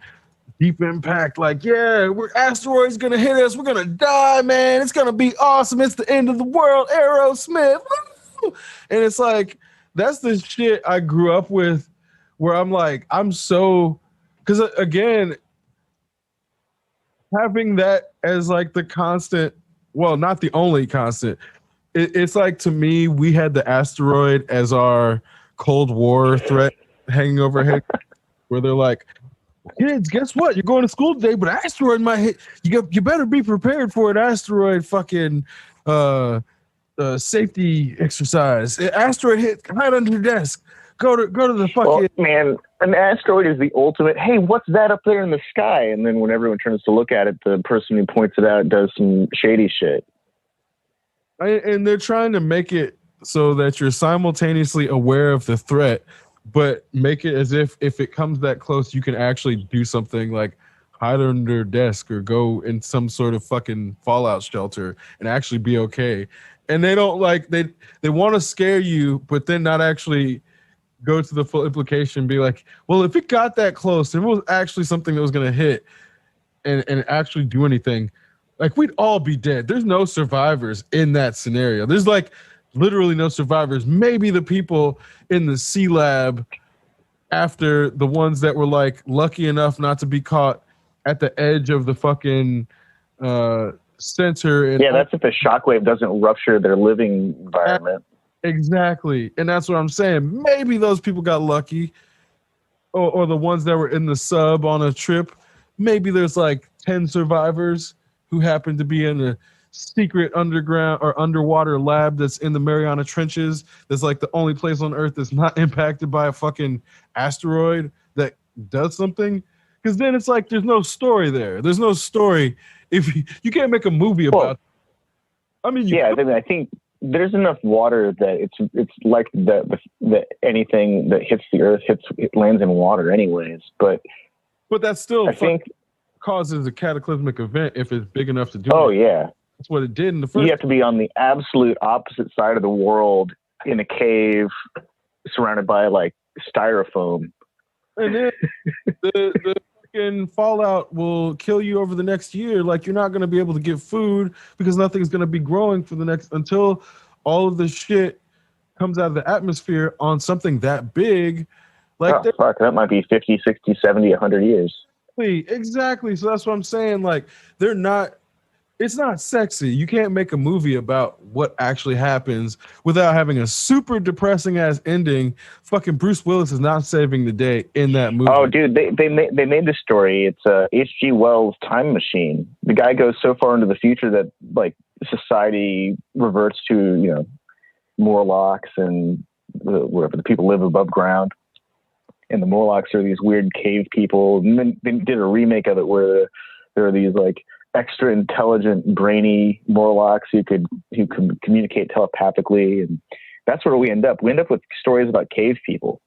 Deep Impact, like, yeah, asteroids gonna hit us. We're gonna die, man. It's gonna be awesome. It's the end of the world. Aerosmith, woo! And it's like that's the shit I grew up with, where I'm like, I'm so, because again, having that as like the constant, well, not the only constant. It's like to me, we had the asteroid as our Cold War threat hanging overhead, where they're like, kids, guess what? You're going to school today, but an asteroid might hit. You better be prepared for an asteroid fucking safety exercise. An asteroid hit, hide under your desk. Go to the fucking. Well, man, an asteroid is the ultimate. Hey, what's that up there in the sky? And then when everyone turns to look at it, the person who points it out does some shady shit. And they're trying to make it so that you're simultaneously aware of the threat, but make it as if it comes that close, you can actually do something like hide under a desk or go in some sort of fucking fallout shelter and actually be okay. And they don't like, they want to scare you, but then not actually go to the full implication and be like, well, if it got that close, if it was actually something that was going to hit and actually do anything, like we'd all be dead. There's no survivors in that scenario. There's like literally no survivors. Maybe the people in the C lab after the ones that were like lucky enough not to be caught at the edge of the fucking center. And yeah, that's if the shockwave doesn't rupture their living environment. Exactly. And that's what I'm saying. Maybe those people got lucky, or the ones that were in the sub on a trip. Maybe there's like 10 survivors who happen to be in a secret underground or underwater lab that's in the Mariana Trenches. That's like the only place on Earth that's not impacted by a fucking asteroid that does something. Because then it's like there's no story there. There's no story if you can't make a movie about. Well, I mean, I think there's enough water that it's like the anything that hits the Earth it lands in water anyways. But that's still I think causes a cataclysmic event if it's big enough to do. Oh it. Yeah. That's what it did in the first. You have to be on the absolute opposite side of the world in a cave surrounded by like styrofoam. And then the fucking fallout will kill you over the next year. Like you're not going to be able to get food because nothing's going to be growing for the next until all of the shit comes out of the atmosphere on something that big. Like that might be 50, 60, 70, 100 years. Exactly. So that's what I'm saying. Like it's not sexy. You can't make a movie about what actually happens without having a super depressing ass ending. Fucking Bruce Willis is not saving the day in that movie. Oh, dude, they made this story. It's H.G. Wells' Time Machine. The guy goes so far into the future that like society reverts to Morlocks and wherever the people live above ground. And the Morlocks are these weird cave people. And then they did a remake of it where there are these like extra intelligent, brainy Morlocks who can communicate telepathically, and that's where we end up. We end up with stories about cave people.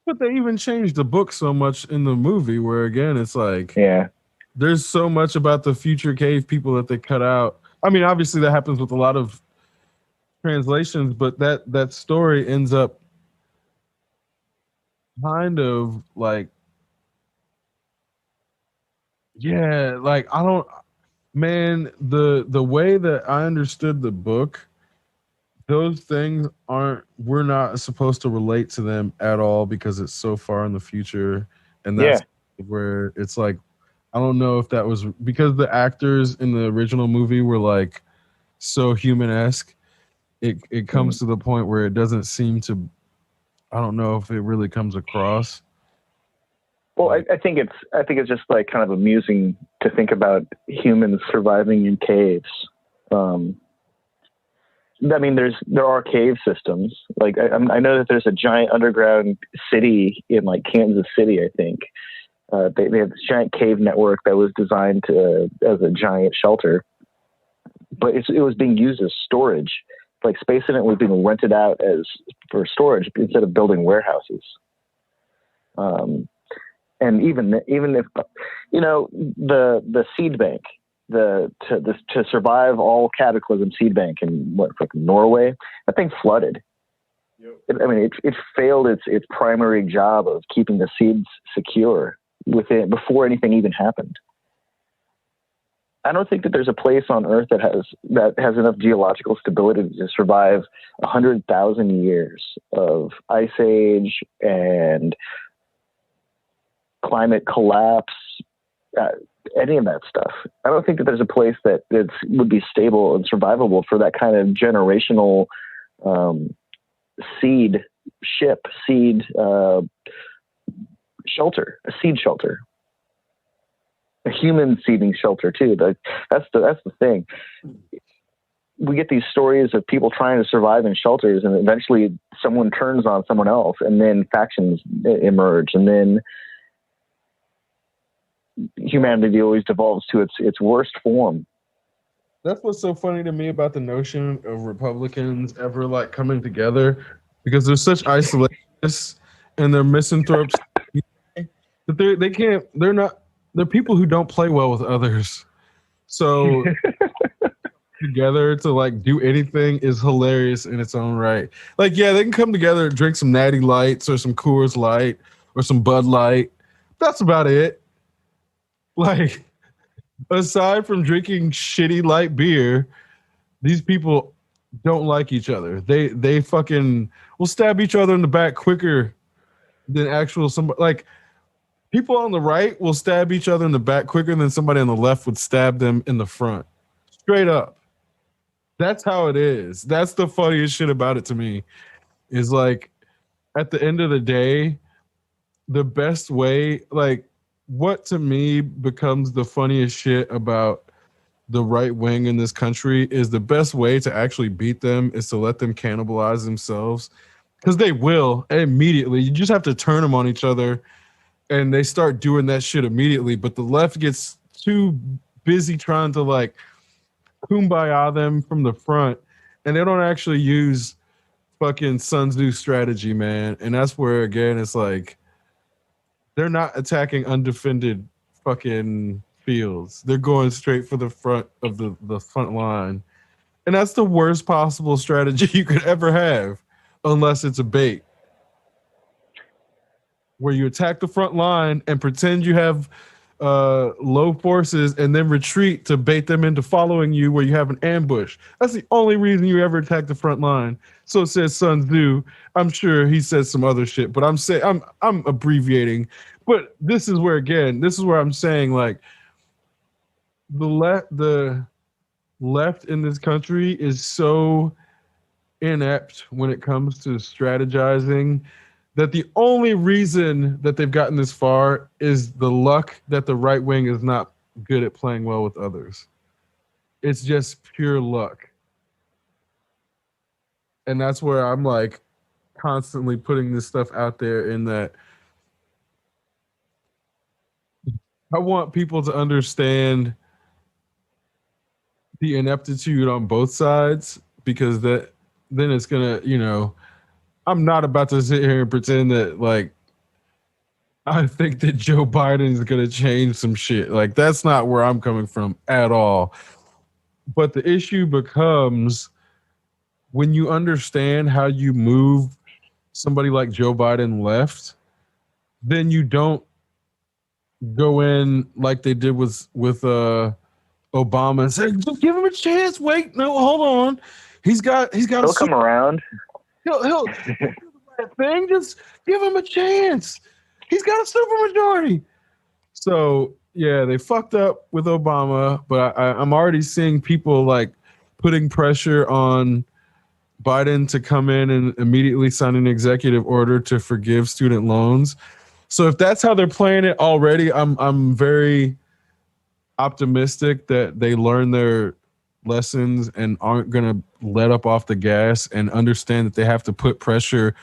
But they even changed the book so much in the movie, where again it's like, there's so much about the future cave people that they cut out. I mean, obviously that happens with a lot of translations, but that story ends up kind of like, like I don't. Man, the way that I understood the book, those things we're not supposed to relate to them at all because it's so far in the future. And that's where it's like, I don't know if that was because the actors in the original movie were like so human-esque. It comes to the point where it doesn't seem to, I don't know if it really comes across. Well, I think it's just like kind of amusing to think about humans surviving in caves. I mean, there are cave systems. Like I know that there's a giant underground city in like Kansas City. I think they have this giant cave network that was designed as a giant shelter. but it was being used as storage. Like Space Internet was being rented out as for storage instead of building warehouses. And even if the seed bank, to survive all cataclysm seed bank in Norway, that thing flooded. Yep. It failed its primary job of keeping the seeds secure before anything even happened. I don't think that there's a place on Earth that has enough geological stability to survive 100,000 years of ice age and climate collapse, any of that stuff. I don't think that there's a place that would be stable and survivable for that kind of generational seed shelter, a seed shelter. A human seeding shelter too. That's the thing. We get these stories of people trying to survive in shelters, and eventually someone turns on someone else, and then factions emerge, and then humanity always devolves to its worst form. That's what's so funny to me about the notion of Republicans ever like coming together, because they're such isolationists and they're misanthropes that they're people who don't play well with others. So together to like do anything is hilarious in its own right. Like, yeah, they can come together and drink some Natty Lights or some Coors Light or some Bud Light. That's about it. Like, aside from drinking shitty light beer, these people don't like each other. They fucking will stab each other in the back quicker than somebody. Like, people on the right will stab each other in the back quicker than somebody on the left would stab them in the front. Straight up. That's how it is. That's the funniest shit about it to me. Is like, at the end of the day, the best way, like, what to me becomes the funniest shit about the right wing in this country is the best way to actually beat them is to let them cannibalize themselves. Because they will immediately. You just have to turn them on each other and they start doing that shit immediately. But the left gets too busy trying to like kumbaya them from the front, and they don't actually use fucking Sun Tzu strategy, man. And that's where, again, it's like, they're not attacking undefended fucking fields. They're going straight for the front of the front line. And that's the worst possible strategy you could ever have, unless it's a bait. Where you attack the front line and pretend you have low forces and then retreat to bait them into following you where you have an ambush. That's the only reason you ever attack the front line. So says Sun Tzu. I'm sure he says some other shit, but I'm abbreviating. But this is where I'm saying, like, the left in this country is so inept when it comes to strategizing that the only reason that they've gotten this far is the luck that the right wing is not good at playing well with others. It's just pure luck. And that's where I'm like constantly putting this stuff out there, in that I want people to understand the ineptitude on both sides, because then it's gonna, I'm not about to sit here and pretend that like I think that Joe Biden is gonna change some shit. Like, that's not where I'm coming from at all. But the issue becomes when you understand how you move somebody like Joe Biden left, then you don't go in like they did with Obama and say, just give him a chance. Wait, no, hold on. He'll come around. He'll do the right thing. Just give him a chance. He's got a supermajority. So yeah, they fucked up with Obama, but I'm already seeing people like putting pressure on Biden to come in and immediately sign an executive order to forgive student loans. So if that's how they're playing it already, I'm very optimistic that they learn their lessons and aren't going to let up off the gas and understand that they have to put pressure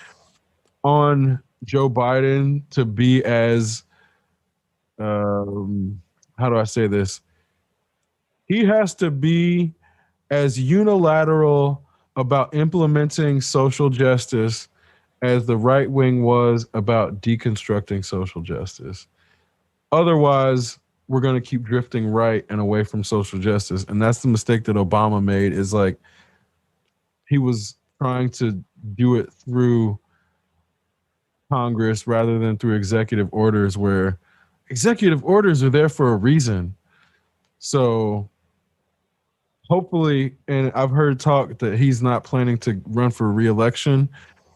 on Joe Biden to be as, how do I say this? He has to be as unilateral about implementing social justice as the right wing was about deconstructing social justice. Otherwise, we're going to keep drifting right and away from social justice. And that's the mistake that Obama made, is like he was trying to do it through Congress rather than through executive orders, where executive orders are there for a reason. So hopefully, and I've heard talk that he's not planning to run for re-election.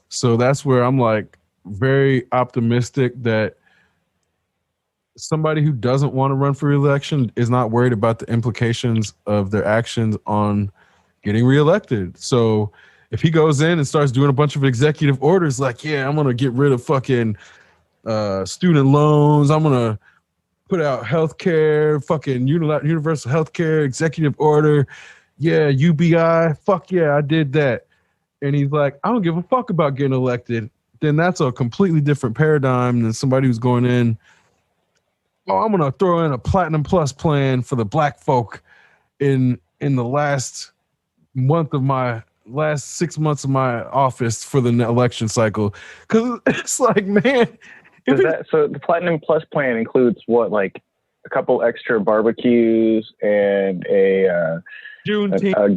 So that's where I'm like very optimistic that somebody who doesn't want to run for re-election is not worried about the implications of their actions on getting reelected. So if he goes in and starts doing a bunch of executive orders like, yeah, I'm going to get rid of fucking student loans, I'm going to put out healthcare, fucking universal healthcare, executive order, yeah, UBI, fuck yeah, I did that. And he's like, I don't give a fuck about getting elected. Then that's a completely different paradigm than somebody who's going in, oh, I'm going to throw in a platinum plus plan for the black folk in the last 6 months of my office for the election cycle. Because it's like, man. So the Platinum Plus plan includes what, like a couple extra barbecues and a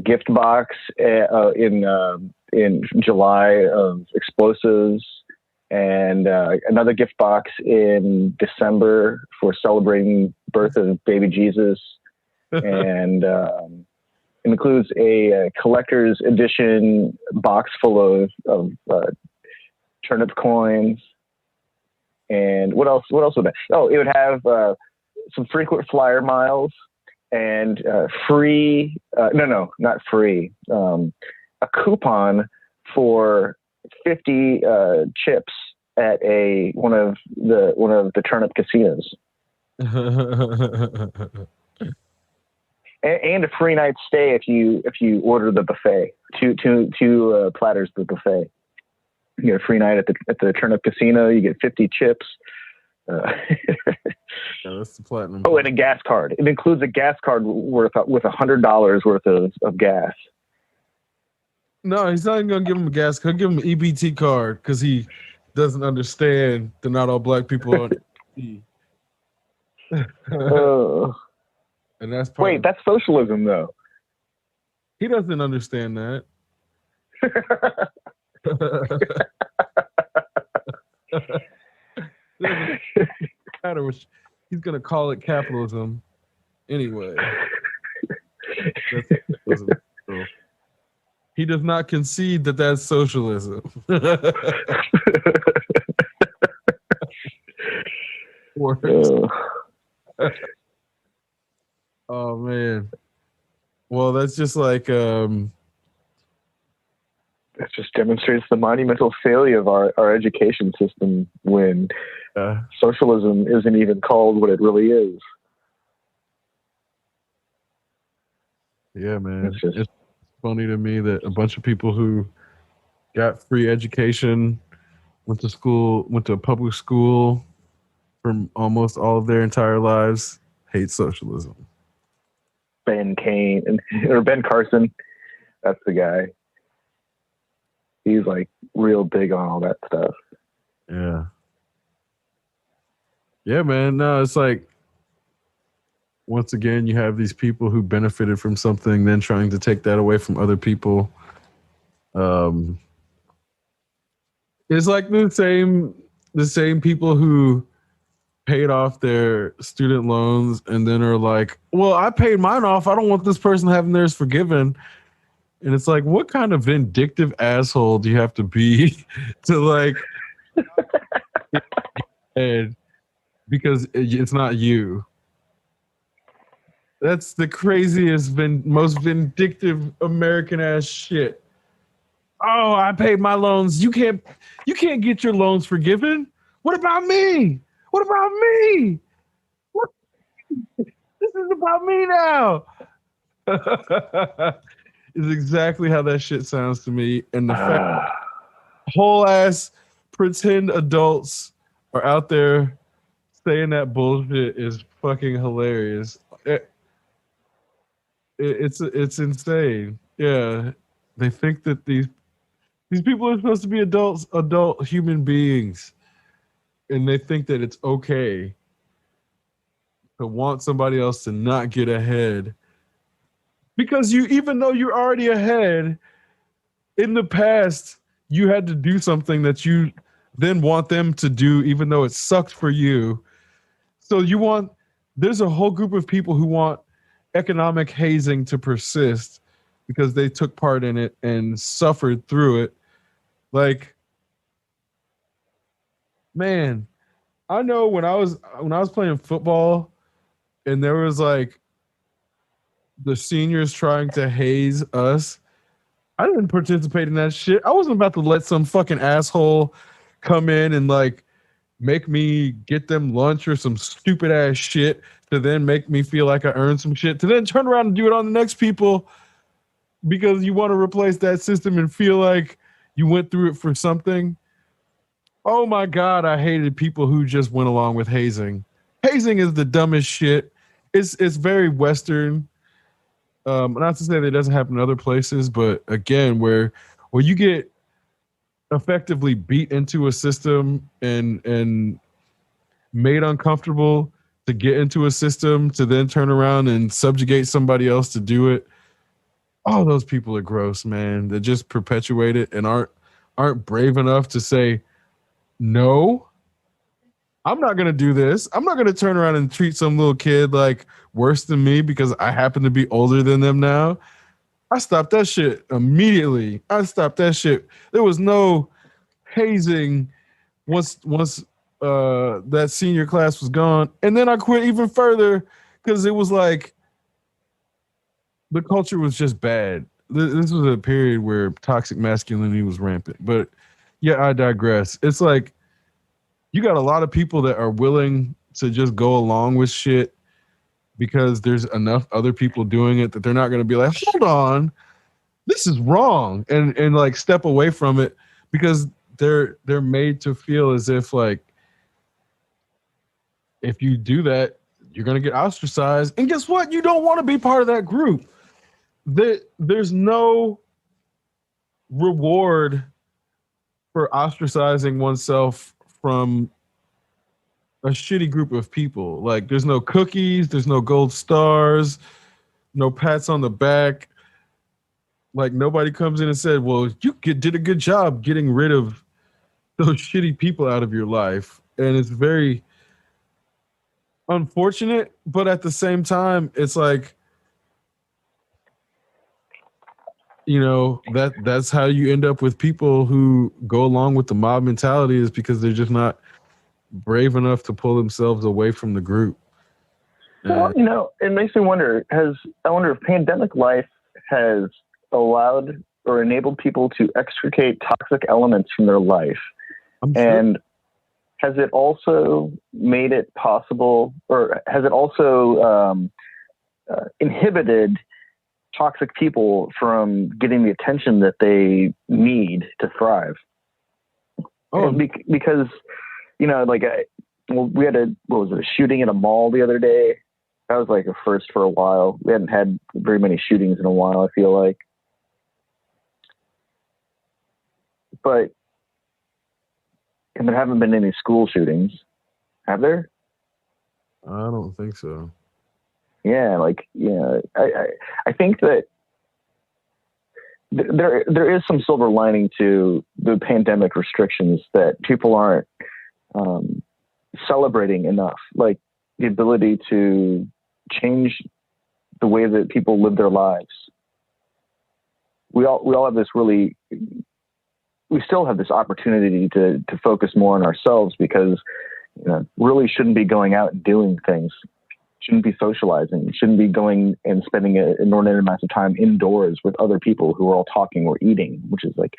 gift box in July of explosives, and another gift box in December for celebrating birth of baby Jesus, and it includes a collector's edition box full of turnip coins. And what else would that? Oh, it would have some frequent flyer miles and free. No, not free. A coupon for 50 chips at one of the turnip casinos, and a free night stay if you order the buffet. Two platters of the buffet. You get a free night at the Turnip Casino. You get 50 chips. Yeah, that's the platinum. Oh, and a gas card. It includes a gas card with $100 worth of gas. No, he's not even gonna give him a gas card. He'll give him an EBT card because he doesn't understand that not all black people are on EBT. And that's that's socialism, though. He doesn't understand that. Matter which he's gonna call it capitalism anyway. He does not concede that that's socialism. Oh man. Well, that's just like that just demonstrates the monumental failure of our education system when socialism isn't even called what it really is. Yeah, man. It's funny to me that a bunch of people who got free education, went to a public school for almost all of their entire lives, hate socialism. Ben Carson, that's the guy. He's like real big on all that stuff. Yeah. Yeah, man. No, it's like, once again, you have these people who benefited from something, then trying to take that away from other people. It's like the same people who paid off their student loans and then are like, well, I paid mine off. I don't want this person having theirs forgiven. And it's like, what kind of vindictive asshole do you have to be to like, and because it's not you. That's the craziest, most vindictive American ass shit. Oh, I paid my loans. You can't get your loans forgiven. What about me? What about me? What? This is about me now. Is exactly how that shit sounds to me. And the fact whole ass pretend adults are out there saying that bullshit is fucking hilarious. It's insane. Yeah, they think that these people are supposed to be adult human beings, and they think that it's okay to want somebody else to not get ahead because you, even though you're already ahead in the past, you had to do something that you then want them to do, even though it sucked for you. So there's a whole group of people who want economic hazing to persist because they took part in it and suffered through it. Like, man, I know when I was playing football and there was like the seniors trying to haze us, I didn't participate in that shit. I wasn't about to let some fucking asshole come in and like make me get them lunch or some stupid ass shit to then make me feel like I earned some shit to then turn around and do it on the next people because you want to replace that system and feel like you went through it for something. Oh my God, I hated people who just went along with hazing. Hazing is the dumbest shit. It's very Western. Not to say that it doesn't happen in other places, but again, where you get effectively beat into a system and made uncomfortable to get into a system to then turn around and subjugate somebody else to do it. All those people are gross, man. They just perpetuate it and aren't brave enough to say, no, I'm not going to do this. I'm not going to turn around and treat some little kid like worse than me because I happen to be older than them now. I stopped that shit immediately. I stopped that shit. There was no hazing once that senior class was gone. And then I quit even further because it was like the culture was just bad. This was a period where toxic masculinity was rampant. But yeah, I digress. It's like you got a lot of people that are willing to just go along with shit because there's enough other people doing it that they're not going to be like, hold on, this is wrong, and like step away from it because they're made to feel as if like if you do that, you're going to get ostracized. And guess what? You don't want to be part of that group. There's no reward for ostracizing oneself from a shitty group of people. Like there's no cookies, there's no gold stars, no pats on the back. Like nobody comes in and said, well, did a good job getting rid of those shitty people out of your life. And it's very unfortunate, but at the same time, it's like, you know, that's how you end up with people who go along with the mob mentality is because they're just not brave enough to pull themselves away from the group. Well, you know, it makes me wonder, I wonder if pandemic life has allowed or enabled people to extricate toxic elements from their life. I'm sure. And has it also made it possible, or has it also inhibited toxic people from getting the attention that they need to thrive? Because, you know, like we had a shooting in a mall the other day. That was like a first for a while. We hadn't had very many shootings in a while, I feel like. But and there haven't been any school shootings, have there? I don't think so. Yeah, like, yeah, I think that there is some silver lining to the pandemic restrictions that people aren't celebrating enough, like the ability to change the way that people live their lives. We all have this really. We still have this opportunity to focus more on ourselves because, you know, really shouldn't be going out and doing things. Shouldn't be socializing. Shouldn't be going and spending an inordinate amount of time indoors with other people who are all talking or eating, which is like,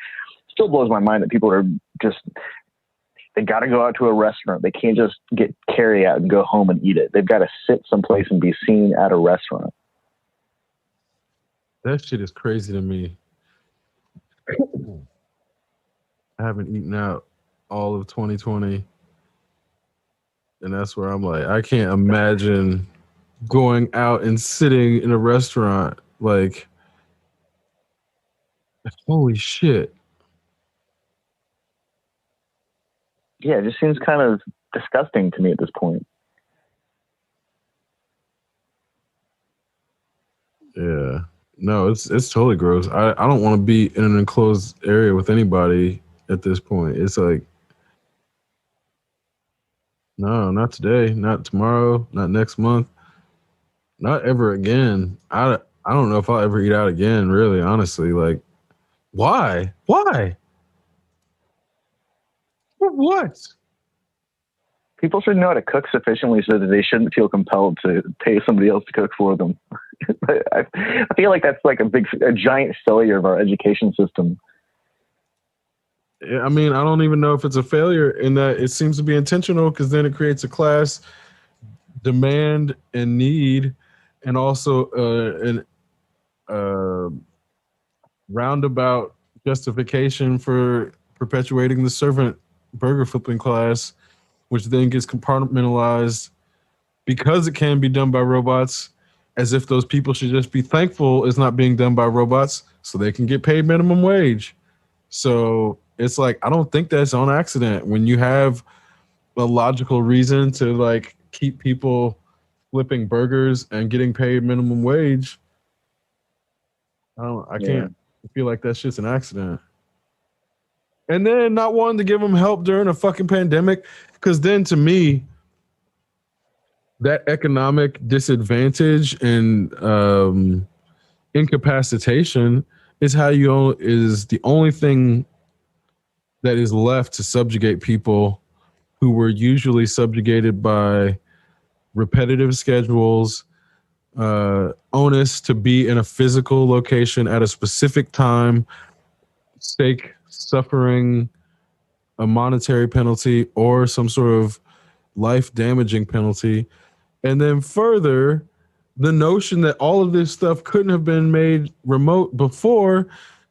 still blows my mind that people are just, they got to go out to a restaurant. They can't just get carry out and go home and eat it. They've got to sit someplace and be seen at a restaurant. That shit is crazy to me. I haven't eaten out all of 2020. And that's where I'm like, I can't imagine going out and sitting in a restaurant Like, holy shit. Yeah, it just seems kind of disgusting to me at this point. Yeah. No, it's totally gross. I don't want to be in an enclosed area with anybody at this point. It's like, no, not today, not tomorrow, not next month, not ever again. I don't know if I'll ever eat out again, really, honestly. Like, why? Why? For what? People should know how to cook sufficiently so that they shouldn't feel compelled to pay somebody else to cook for them. I feel like that's like a giant failure of our education system. I mean, I don't even know if it's a failure in that it seems to be intentional because then it creates a class demand and need, and also an roundabout justification for perpetuating the servant burger flipping class, which then gets compartmentalized because it can be done by robots, as if those people should just be thankful it's not being done by robots so they can get paid minimum wage. So it's like, I don't think that's on accident when you have a logical reason to like keep people flipping burgers and getting paid minimum wage. I can't feel like that's just an accident. And then not wanting to give them help during a fucking pandemic, because then to me, that economic disadvantage and incapacitation is is the only thing that is left to subjugate people who were usually subjugated by repetitive schedules, onus to be in a physical location at a specific time, stake suffering a monetary penalty or some sort of life damaging penalty. And then further, the notion that all of this stuff couldn't have been made remote before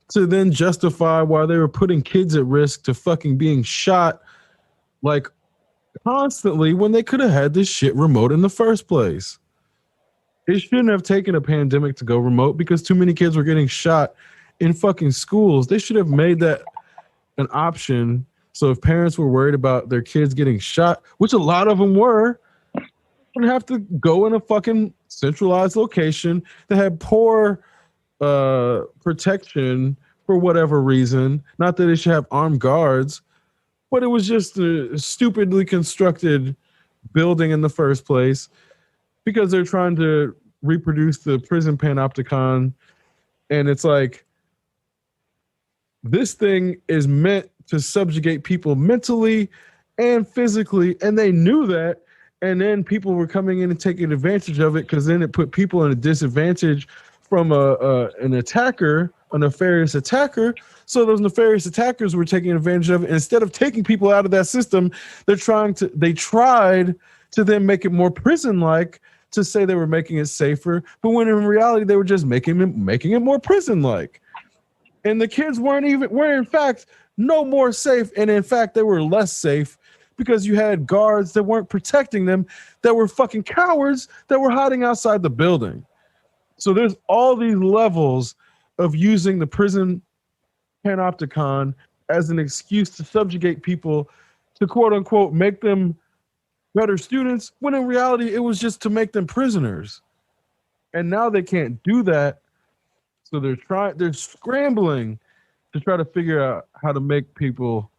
to then justify why they were putting kids at risk to fucking being shot like constantly when they could have had this shit remote in the first place. It shouldn't have taken a pandemic to go remote because too many kids were getting shot in fucking schools. They should have made that an option. So if parents were worried about their kids getting shot, which a lot of them were, would have to go in a fucking centralized location that had poor protection for whatever reason. Not that it should have armed guards, but it was just a stupidly constructed building in the first place because they're trying to reproduce the prison panopticon. And it's like, this thing is meant to subjugate people mentally and physically, and they knew that. And then people were coming in and taking advantage of it because then it put people in a disadvantage from an attacker, a nefarious attacker. So those nefarious attackers were taking advantage of it. Instead of taking people out of that system, they tried to then make it more prison-like to say they were making it safer, but when in reality they were just making it more prison-like. And the kids were in fact no more safe, and in fact they were less safe because you had guards that weren't protecting them, that were fucking cowards that were hiding outside the building. So there's all these levels of using the prison panopticon as an excuse to subjugate people, to quote unquote make them better students, when in reality it was just to make them prisoners. And now they can't do that. So they're scrambling to try to figure out how to make people.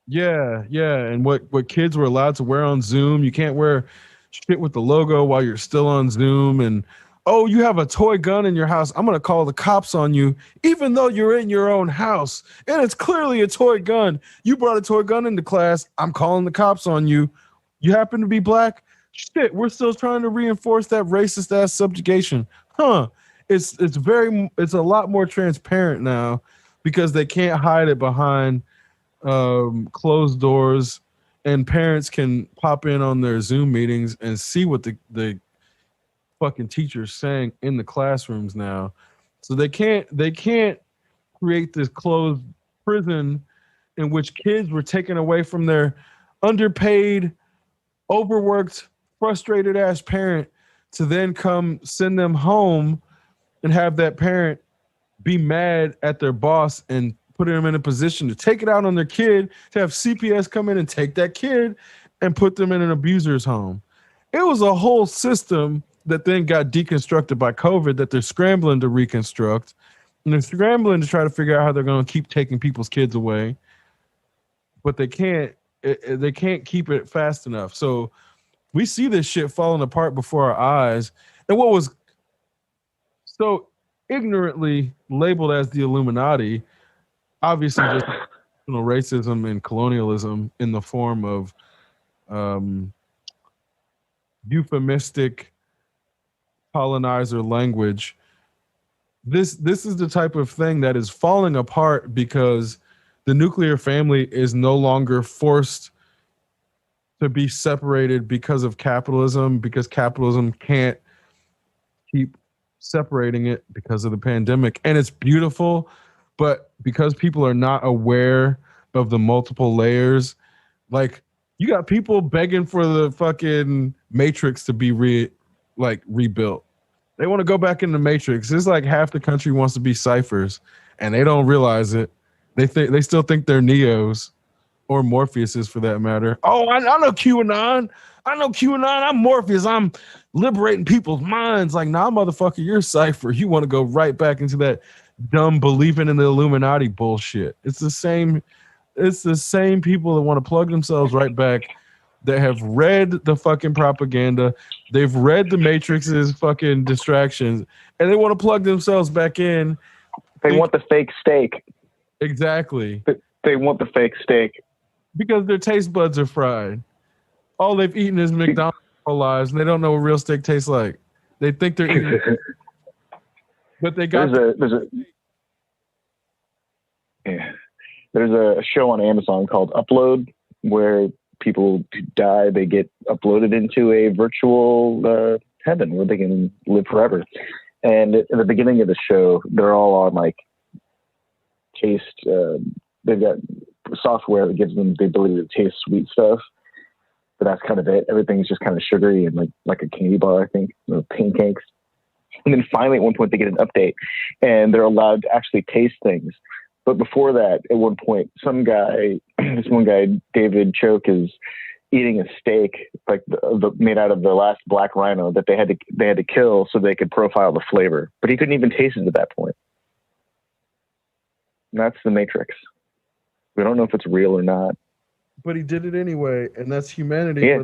Yeah. And what kids were allowed to wear on Zoom. You can't wear shit with the logo while you're still on Zoom. And, oh, you have a toy gun in your house. I'm going to call the cops on you, even though you're in your own house. And it's clearly a toy gun. You brought a toy gun into class. I'm calling the cops on you. You happen to be black? Shit, we're still trying to reinforce that racist ass subjugation. Huh. It's a lot more transparent now because they can't hide it behind closed doors, and parents can pop in on their Zoom meetings and see what the fucking teachers saying in the classrooms now. So they can't create this closed prison in which kids were taken away from their underpaid, overworked, frustrated ass parent to then come send them home and have that parent be mad at their boss and put them in a position to take it out on their kid, to have CPS come in and take that kid and put them in an abuser's home. It was a whole system that then got deconstructed by COVID that they're scrambling to reconstruct. And they're scrambling to try to figure out how they're going to keep taking people's kids away. But they can't keep it fast enough. So we see this shit falling apart before our eyes. And what was so ignorantly labeled as the Illuminati, obviously just racism and colonialism in the form of euphemistic colonizer language. This is the type of thing that is falling apart because the nuclear family is no longer forced to be separated because of capitalism, because capitalism can't keep separating it because of the pandemic. And it's beautiful, but because people are not aware of the multiple layers, like you got people begging for the fucking Matrix to be rebuilt. They want to go back in the Matrix. It's like half the country wants to be ciphers and they don't realize it. They still think they're Neos or Morpheuses for that matter. Oh, I know QAnon. I'm Morpheus. I'm liberating people's minds. Like, nah, motherfucker, you're Cypher. You want to go right back into that dumb believing in the Illuminati bullshit. It's the same people that want to plug themselves right back, that have read the fucking propaganda. They've read the Matrix's fucking distractions, and they want to plug themselves back in. They want the fake steak. Exactly. They want the fake steak. Because their taste buds are fried. All they've eaten is McDonald's their whole lives, and they don't know what real steak tastes like. They think they're eating but they got there's a show on Amazon called Upload, where people who die, they get uploaded into a virtual heaven where they can live forever. And at the beginning of the show, they're all on like taste. They've got software that gives them the ability to taste sweet stuff, but that's kind of it. Everything's just kind of sugary and like a candy bar, I think, or pancakes. And then finally, at one point, they get an update, and they're allowed to actually taste things. But before that, at one point, this one guy, David Choke, is eating a steak like made out of the last black rhino that they had to kill so they could profile the flavor. But he couldn't even taste it at that point. And that's the Matrix. We don't know if it's real or not. But he did it anyway, and that's humanity. Yeah.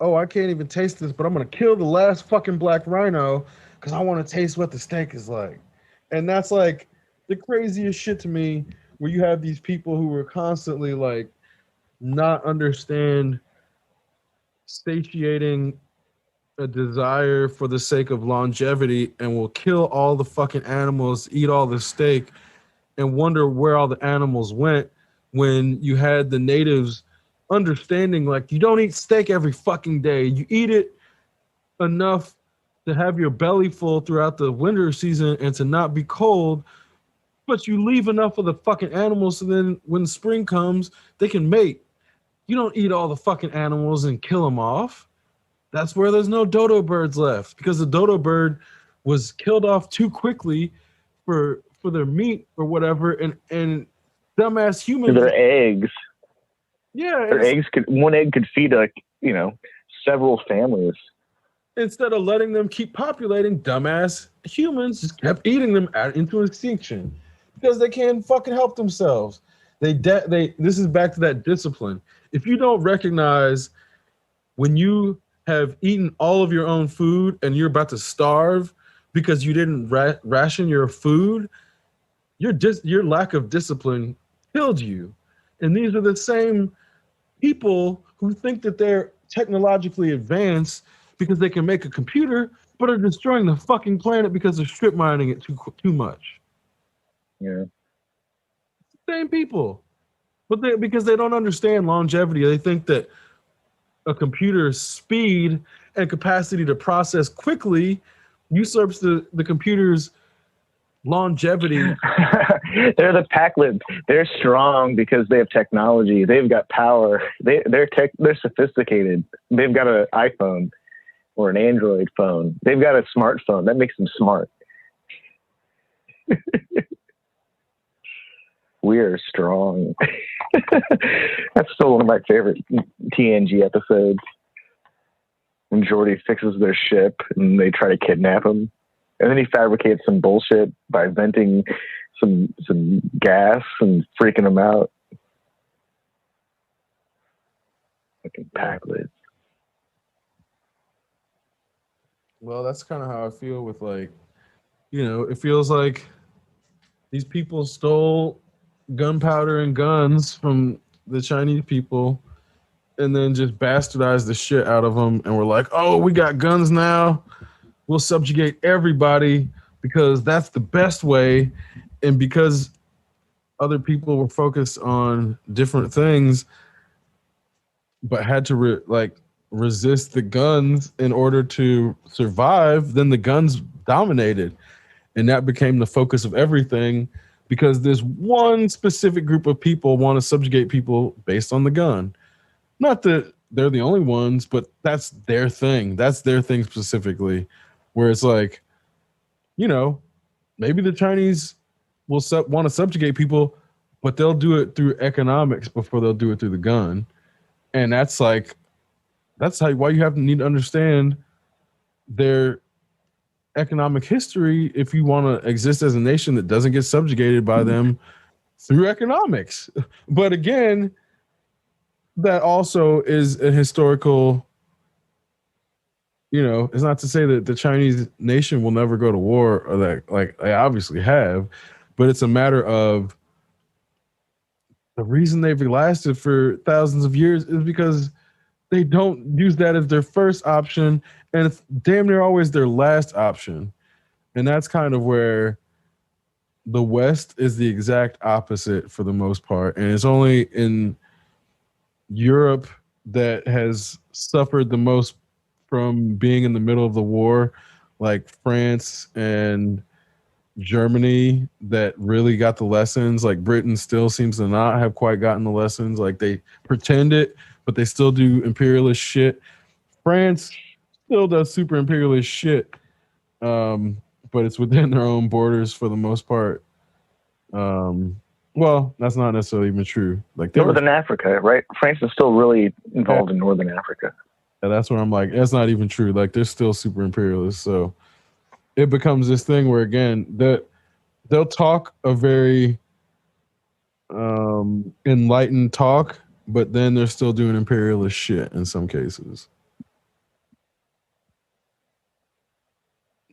Oh, I can't even taste this, but I'm going to kill the last fucking black rhino because I want to taste what the steak is like. And that's like the craziest shit to me, where you have these people who are constantly like not understand satiating a desire for the sake of longevity and will kill all the fucking animals, eat all the steak, and wonder where all the animals went, when you had the natives understanding like you don't eat steak every fucking day. You eat it enough to have your belly full throughout the winter season and to not be cold, but you leave enough of the fucking animals so then when spring comes, they can mate. You don't eat all the fucking animals and kill them off. That's where there's no dodo birds left, because the dodo bird was killed off too quickly for their meat or whatever, and dumbass humans. Their eggs. Yeah. Their eggs one egg could feed several families. Instead of letting them keep populating, dumbass humans just kept eating them into extinction because they can't fucking help themselves. This is back to that discipline. If you don't recognize when you have eaten all of your own food and you're about to starve because you didn't ration your food, your lack of discipline killed you. And these are the same people who think that they're technologically advanced because they can make a computer, but are destroying the fucking planet because they're strip mining it too much. Yeah. Same people. But because they don't understand longevity, they think that a computer's speed and capacity to process quickly usurps the computer's longevity. They're the Pac-Libs. They're strong because they have technology. They've got power. They're sophisticated. They've got an iPhone. or an Android phone. They've got a smartphone. That makes them smart. We are strong. That's still one of my favorite TNG episodes. When Geordi fixes their ship and they try to kidnap him. And then he fabricates some bullshit by venting some gas and freaking him out. Fucking Packlets. Well, that's kind of how I feel with, like, you know, it feels like these people stole gunpowder and guns from the Chinese people and then just bastardized the shit out of them. And we're like, oh, we got guns now. We'll subjugate everybody because that's the best way. And because other people were focused on different things, but had to resist the guns in order to survive, then the guns dominated. And that became the focus of everything because this one specific group of people want to subjugate people based on the gun. Not that they're the only ones, but that's their thing. That's their thing specifically, where it's like, you know, maybe the Chinese will want to subjugate people, but they'll do it through economics before they'll do it through the gun. And that's why you need to understand their economic history if you want to exist as a nation that doesn't get subjugated by them through economics. But again, that also is a historical, you know, it's not to say that the Chinese nation will never go to war or that, like, they obviously have, but it's a matter of the reason they've lasted for thousands of years is because they don't use that as their first option, and it's damn near always their last option. And that's kind of where the West is the exact opposite for the most part. And it's only in Europe that has suffered the most from being in the middle of the war, like France and Germany, that really got the lessons. Like Britain still seems to not have quite gotten the lessons. Like they pretend it, but they still do imperialist shit. France still does super imperialist shit, but it's within their own borders for the most part. Well, that's not necessarily even true. Like Northern Africa, right? France is still really involved in Northern Africa. And that's where I'm like, that's not even true. Like they're still super imperialist. So it becomes this thing where, again, they'll talk a very enlightened talk, but then they're still doing imperialist shit in some cases.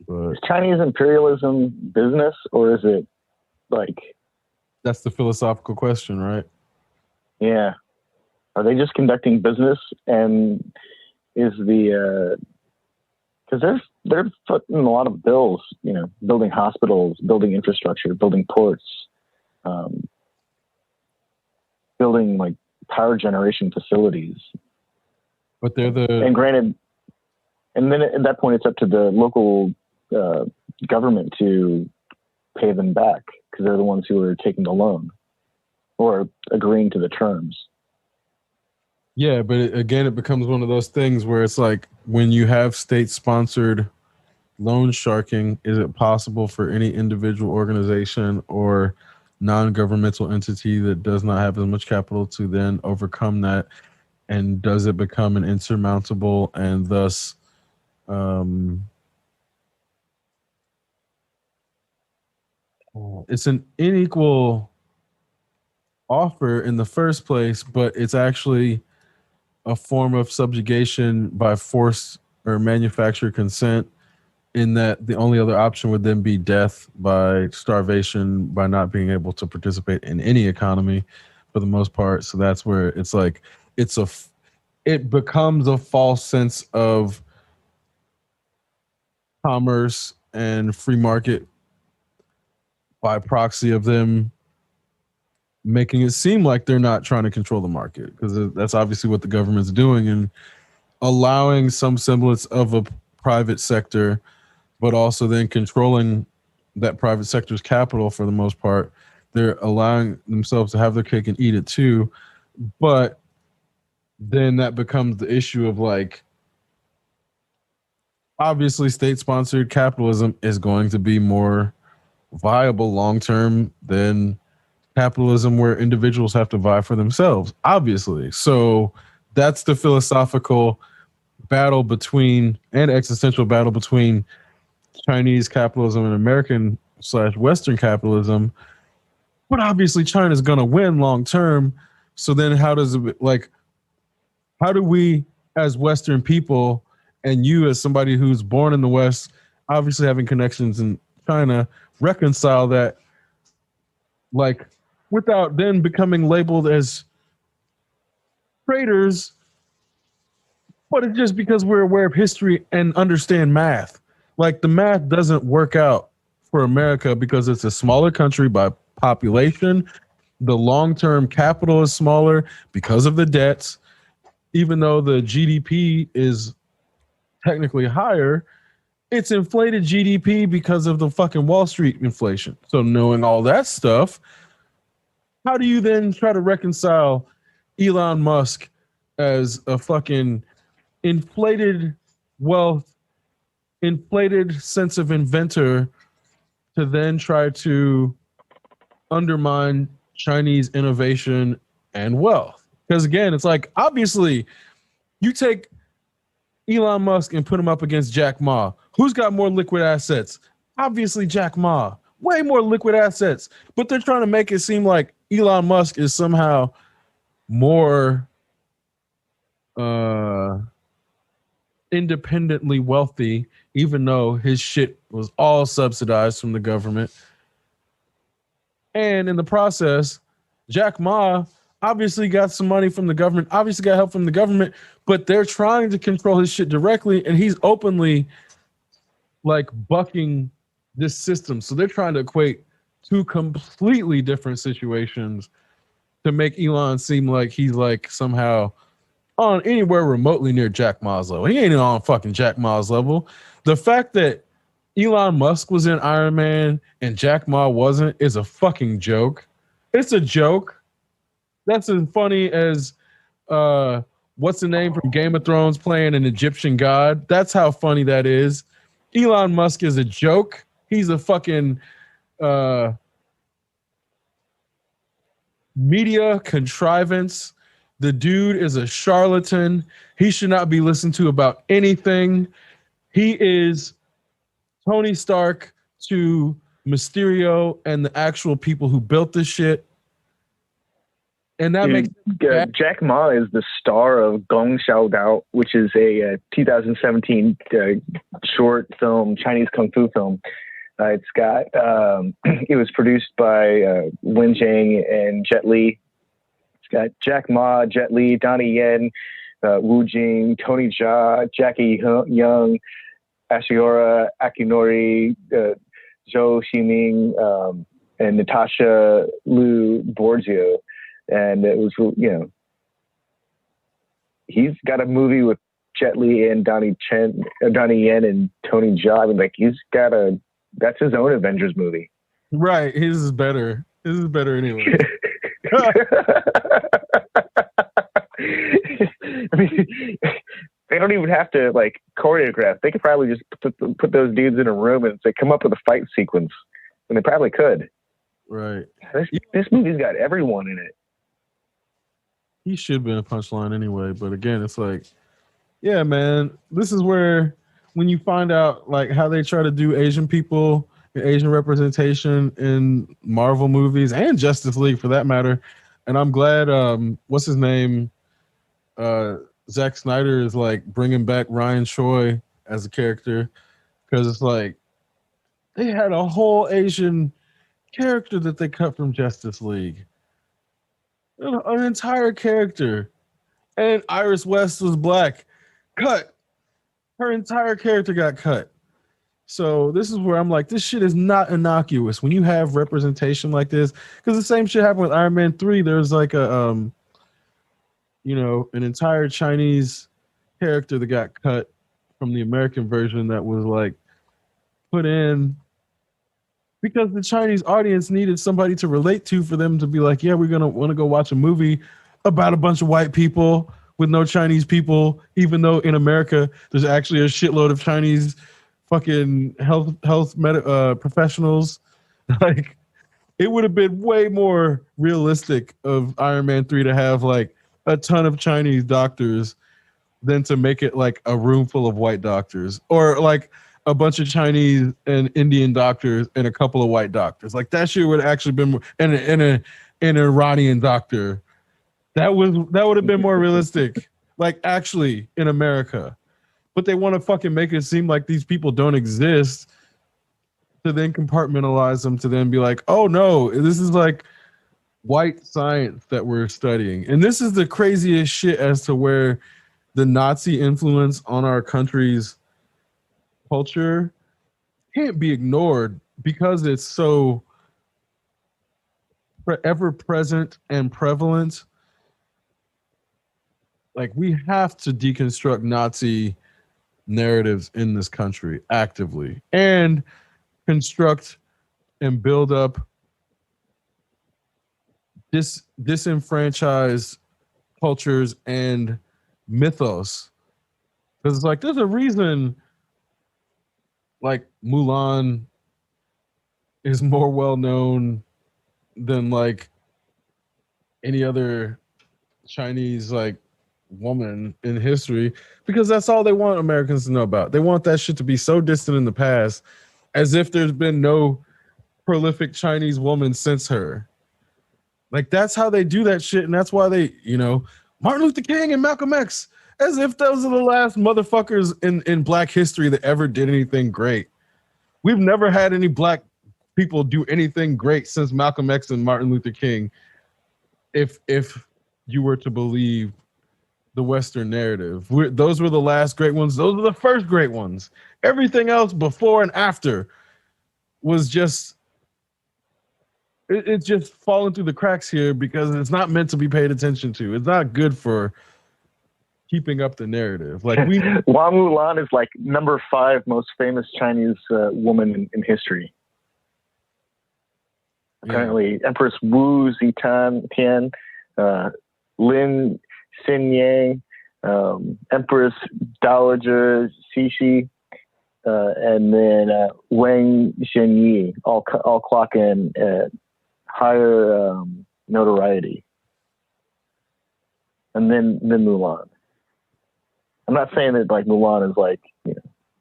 But is Chinese imperialism business, or is it like... That's the philosophical question, right? Yeah. Are they just conducting business, and is the... Because they're footing a lot of bills, you know, building hospitals, building infrastructure, building ports, building like power generation facilities. But they're and granted, and then at that point, it's up to the local government to pay them back because they're the ones who are taking the loan or agreeing to the terms. Yeah, but it becomes one of those things where it's like when you have state-sponsored loan sharking, is it possible for any individual organization or non-governmental entity that does not have as much capital to then overcome that? And does it become an insurmountable and thus it's an unequal offer in the first place, but it's actually a form of subjugation by force or manufactured consent, in that the only other option would then be death by starvation, by not being able to participate in any economy for the most part. So that's where it's like it becomes a false sense of commerce and free market by proxy of them making it seem like they're not trying to control the market, because that's obviously what the government's doing, and allowing some semblance of a private sector, but also then controlling that private sector's capital for the most part. They're allowing themselves to have their cake and eat it too. But then that becomes the issue of like, obviously state-sponsored capitalism is going to be more viable long-term than capitalism where individuals have to vie for themselves, obviously. So that's the philosophical battle between and existential battle between Chinese capitalism and American slash Western capitalism. But obviously China's going to win long term. So then how does it, like, how do we as Western people and you as somebody who's born in the West, obviously having connections in China, reconcile that, like, without then becoming labeled as traitors, but it's just because we're aware of history and understand math. Like, the math doesn't work out for America because it's a smaller country by population. The long-term capital is smaller because of the debts. Even though the GDP is technically higher, it's inflated GDP because of the fucking Wall Street inflation. So knowing all that stuff, how do you then try to reconcile Elon Musk as a fucking inflated wealth, inflated sense of inventor to then try to undermine Chinese innovation and wealth? Because again, it's like, obviously, you take Elon Musk and put him up against Jack Ma. Who's got more liquid assets? Obviously, Jack Ma. Way more liquid assets. But they're trying to make it seem like Elon Musk is somehow more independently wealthy, even though his shit was all subsidized from the government. And in the process, Jack Ma obviously got some money from the government, obviously got help from the government, but they're trying to control his shit directly, and he's openly like bucking this system. So they're trying to equate two completely different situations to make Elon seem like he's like somehow on anywhere remotely near Jack Ma's level. He ain't on fucking Jack Ma's level. The fact that Elon Musk was in Iron Man and Jack Ma wasn't is a fucking joke. It's a joke. That's as funny as what's the name from Game of Thrones playing an Egyptian god. That's how funny that is. Elon Musk is a joke. He's a fucking media contrivance. The dude is a charlatan. He should not be listened to about anything. He is Tony Stark to Mysterio and the actual people who built this shit. And that makes Jack Ma is the star of Gong Xiao Dao, which is a 2017 short film, Chinese kung fu film. It's got it was produced by Wen Zhang and Jet Li. It's got Jack Ma, Jet Li, Donnie Yen, Wu Jing, Tony Jaa, Jackie Young, Ashiora Akinori, Zhou Ximing, and Natasha Liu Borzio. And it was, you know, he's got a movie with Jet Li and Donnie Yen and Tony Jaa. I mean, like, that's his own Avengers movie. Right. His is better. His is better anyway. I mean, they don't even have to like choreograph. They could probably just put those dudes in a room and say, come up with a fight sequence. And they probably could. Right. This movie's got everyone in it. He should be in a punchline anyway. But again, it's like, yeah, man, this is where when you find out like how they try to do Asian people and Asian representation in Marvel movies and Justice League for that matter. And I'm glad, what's his name? Zack Snyder is like bringing back Ryan Choi as a character, because it's like they had a whole Asian character that they cut from Justice League. An entire character. And Iris West was black. Cut. Her entire character got cut. So this is where I'm like, this shit is not innocuous when you have representation like this. Because the same shit happened with Iron Man 3. There's like a, an entire Chinese character that got cut from the American version that was like put in because the Chinese audience needed somebody to relate to for them to be like, yeah, we're going to want to go watch a movie about a bunch of white people with no Chinese people, even though in America there's actually a shitload of Chinese fucking health professionals. Like, it would have been way more realistic of Iron Man 3 to have like a ton of Chinese doctors than to make it like a room full of white doctors, or like a bunch of Chinese and Indian doctors and a couple of white doctors. Like, that shit would have actually been more, and an Iranian doctor. That would have been more realistic. Like, actually in America. But they want to fucking make it seem like these people don't exist, to then compartmentalize them, to then be like, oh no, this is like white science that we're studying. And this is the craziest shit as to where the Nazi influence on our country's culture can't be ignored, because it's so ever present and prevalent. Like, we have to deconstruct Nazi narratives in this country actively, and construct and build up disenfranchised cultures and mythos. Because it's like, there's a reason like Mulan is more well known than like any other Chinese like woman in history, because that's all they want Americans to know about. They want that shit to be so distant in the past, as if there's been no prolific Chinese woman since her. Like, that's how they do that shit, and that's why they, Martin Luther King and Malcolm X, as if those are the last motherfuckers in Black history that ever did anything great. We've never had any Black people do anything great since Malcolm X and Martin Luther King, if you were to believe the Western narrative. Those were the last great ones. Those were the first great ones. Everything else before and after was just, it's just falling through the cracks here, because it's not meant to be paid attention to. It's not good for keeping up the narrative. Like, Hua Mulan is like number 5 most famous Chinese woman in history. Apparently, Empress Wu Zetian, Lin Xinyang, Empress Dowager Cixi, and then Wang Xinyi all clock in higher notoriety. And then Mulan. I'm not saying that like Mulan is like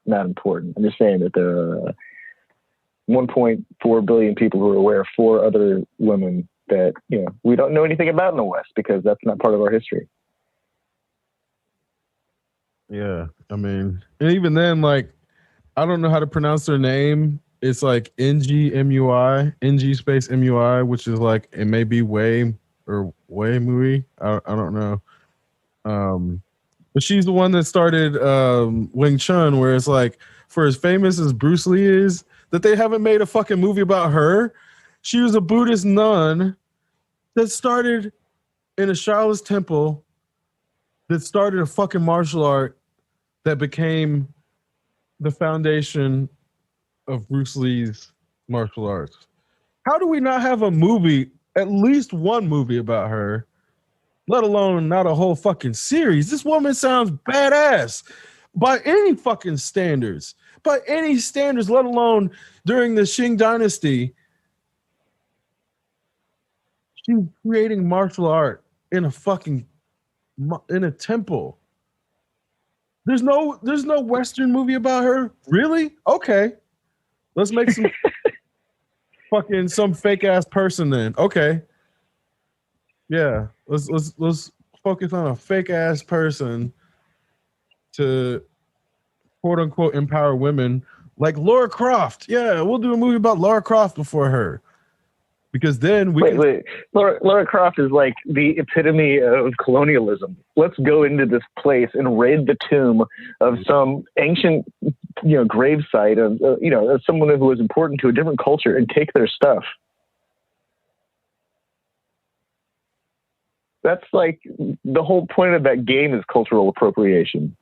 not important. I'm just saying that there are 1.4 billion people who are aware of 4 other women that we don't know anything about in the West, because that's not part of our history. Yeah, I mean, and even then, like, I don't know how to pronounce their name. It's like NG space MUI, which is like, it may be Wei or Wei Mui. I don't know. But she's the one that started Wing Chun, where it's like, for as famous as Bruce Lee is, that they haven't made a fucking movie about her. She was a Buddhist nun that started in a Shaolin temple, that started a fucking martial art that became the foundation of Bruce Lee's martial arts. How do we not have a movie, at least one movie about her, let alone not a whole fucking series? This woman sounds badass by any fucking standards. By any standards, let alone during the Qing dynasty. She's creating martial art in a temple. There's no Western movie about her. Really? Okay. Let's make some fucking some fake ass person then. Okay. Yeah. Let's focus on a fake ass person to quote unquote empower women, like Laura Croft. Yeah, we'll do a movie about Laura Croft before her. Because then wait. Laura Croft is like the epitome of colonialism. Let's go into this place and raid the tomb of some ancient, gravesite of someone who was important to a different culture and take their stuff. That's like the whole point of that game is cultural appropriation.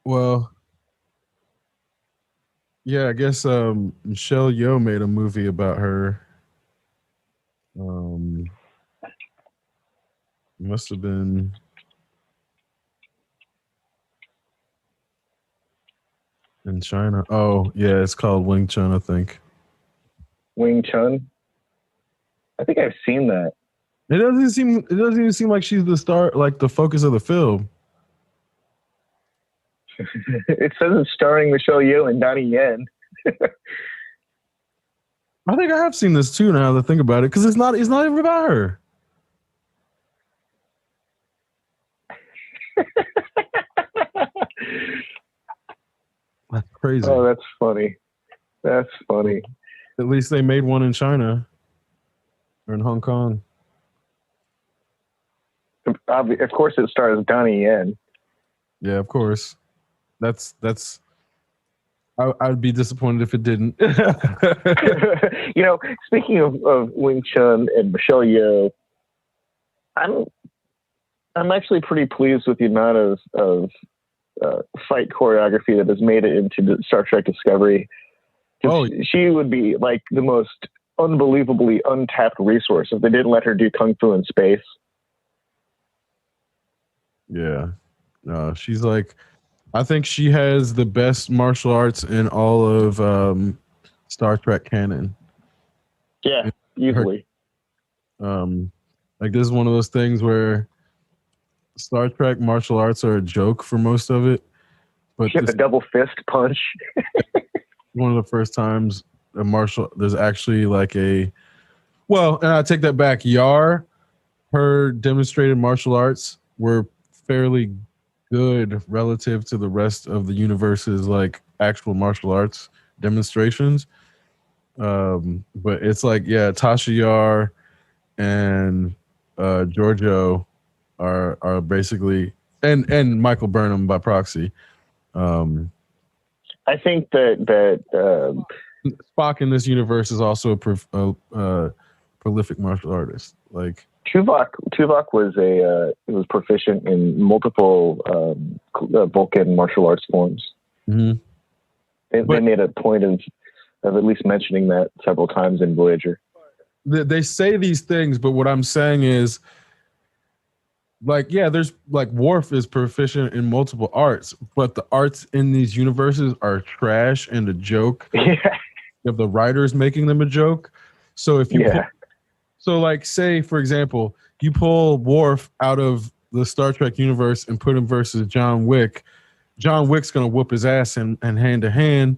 Well, yeah, I guess Michelle Yeoh made a movie about her. Um, must have been in China. Oh, yeah, it's called Wing Chun, I think. Wing Chun. I think I've seen that. It doesn't even seem like she's the star, like the focus of the film. It says it's starring Michelle Yeoh and Donnie Yen. I think I have seen this too now that I think about it, because it's not even about her. That's crazy. Oh, that's funny. That's funny. At least they made one in China or in Hong Kong. Of course, it stars Donnie Yen. Yeah, of course. That's. I'd be disappointed if it didn't. You know, speaking of Wing Chun and Michelle Yeoh, I'm actually pretty pleased with the amount of fight choreography that has made it into Star Trek Discovery. Oh, she would be like the most unbelievably untapped resource if they didn't let her do kung fu in space. yeah. No, she's like, I think she has the best martial arts in all of Star Trek canon. Yeah, easily. Like this is one of those things where Star Trek martial arts are a joke for most of it, but She had the double fist punch. one of the first times there's actually like and I take that back. Yar, her demonstrated martial arts were fairly good relative to the rest of the universe's like actual martial arts demonstrations. But it's like, yeah, Tasha Yar and Giorgio are basically and Michael Burnham by proxy. I think that Spock in this universe is also a prolific martial artist. Like Tuvok was proficient in multiple Vulcan martial arts forms. mm-hmm. They made a point of at least mentioning that several times in Voyager. They say these things, but what I'm saying is, like, yeah, there's like Worf is proficient in multiple arts, but the arts in these universes are trash and a joke. Yeah. Of the writers making them a joke. So if you so like say for example, you pull Worf out of the Star Trek universe and put him versus John Wick. John Wick's gonna whoop his ass and hand to hand,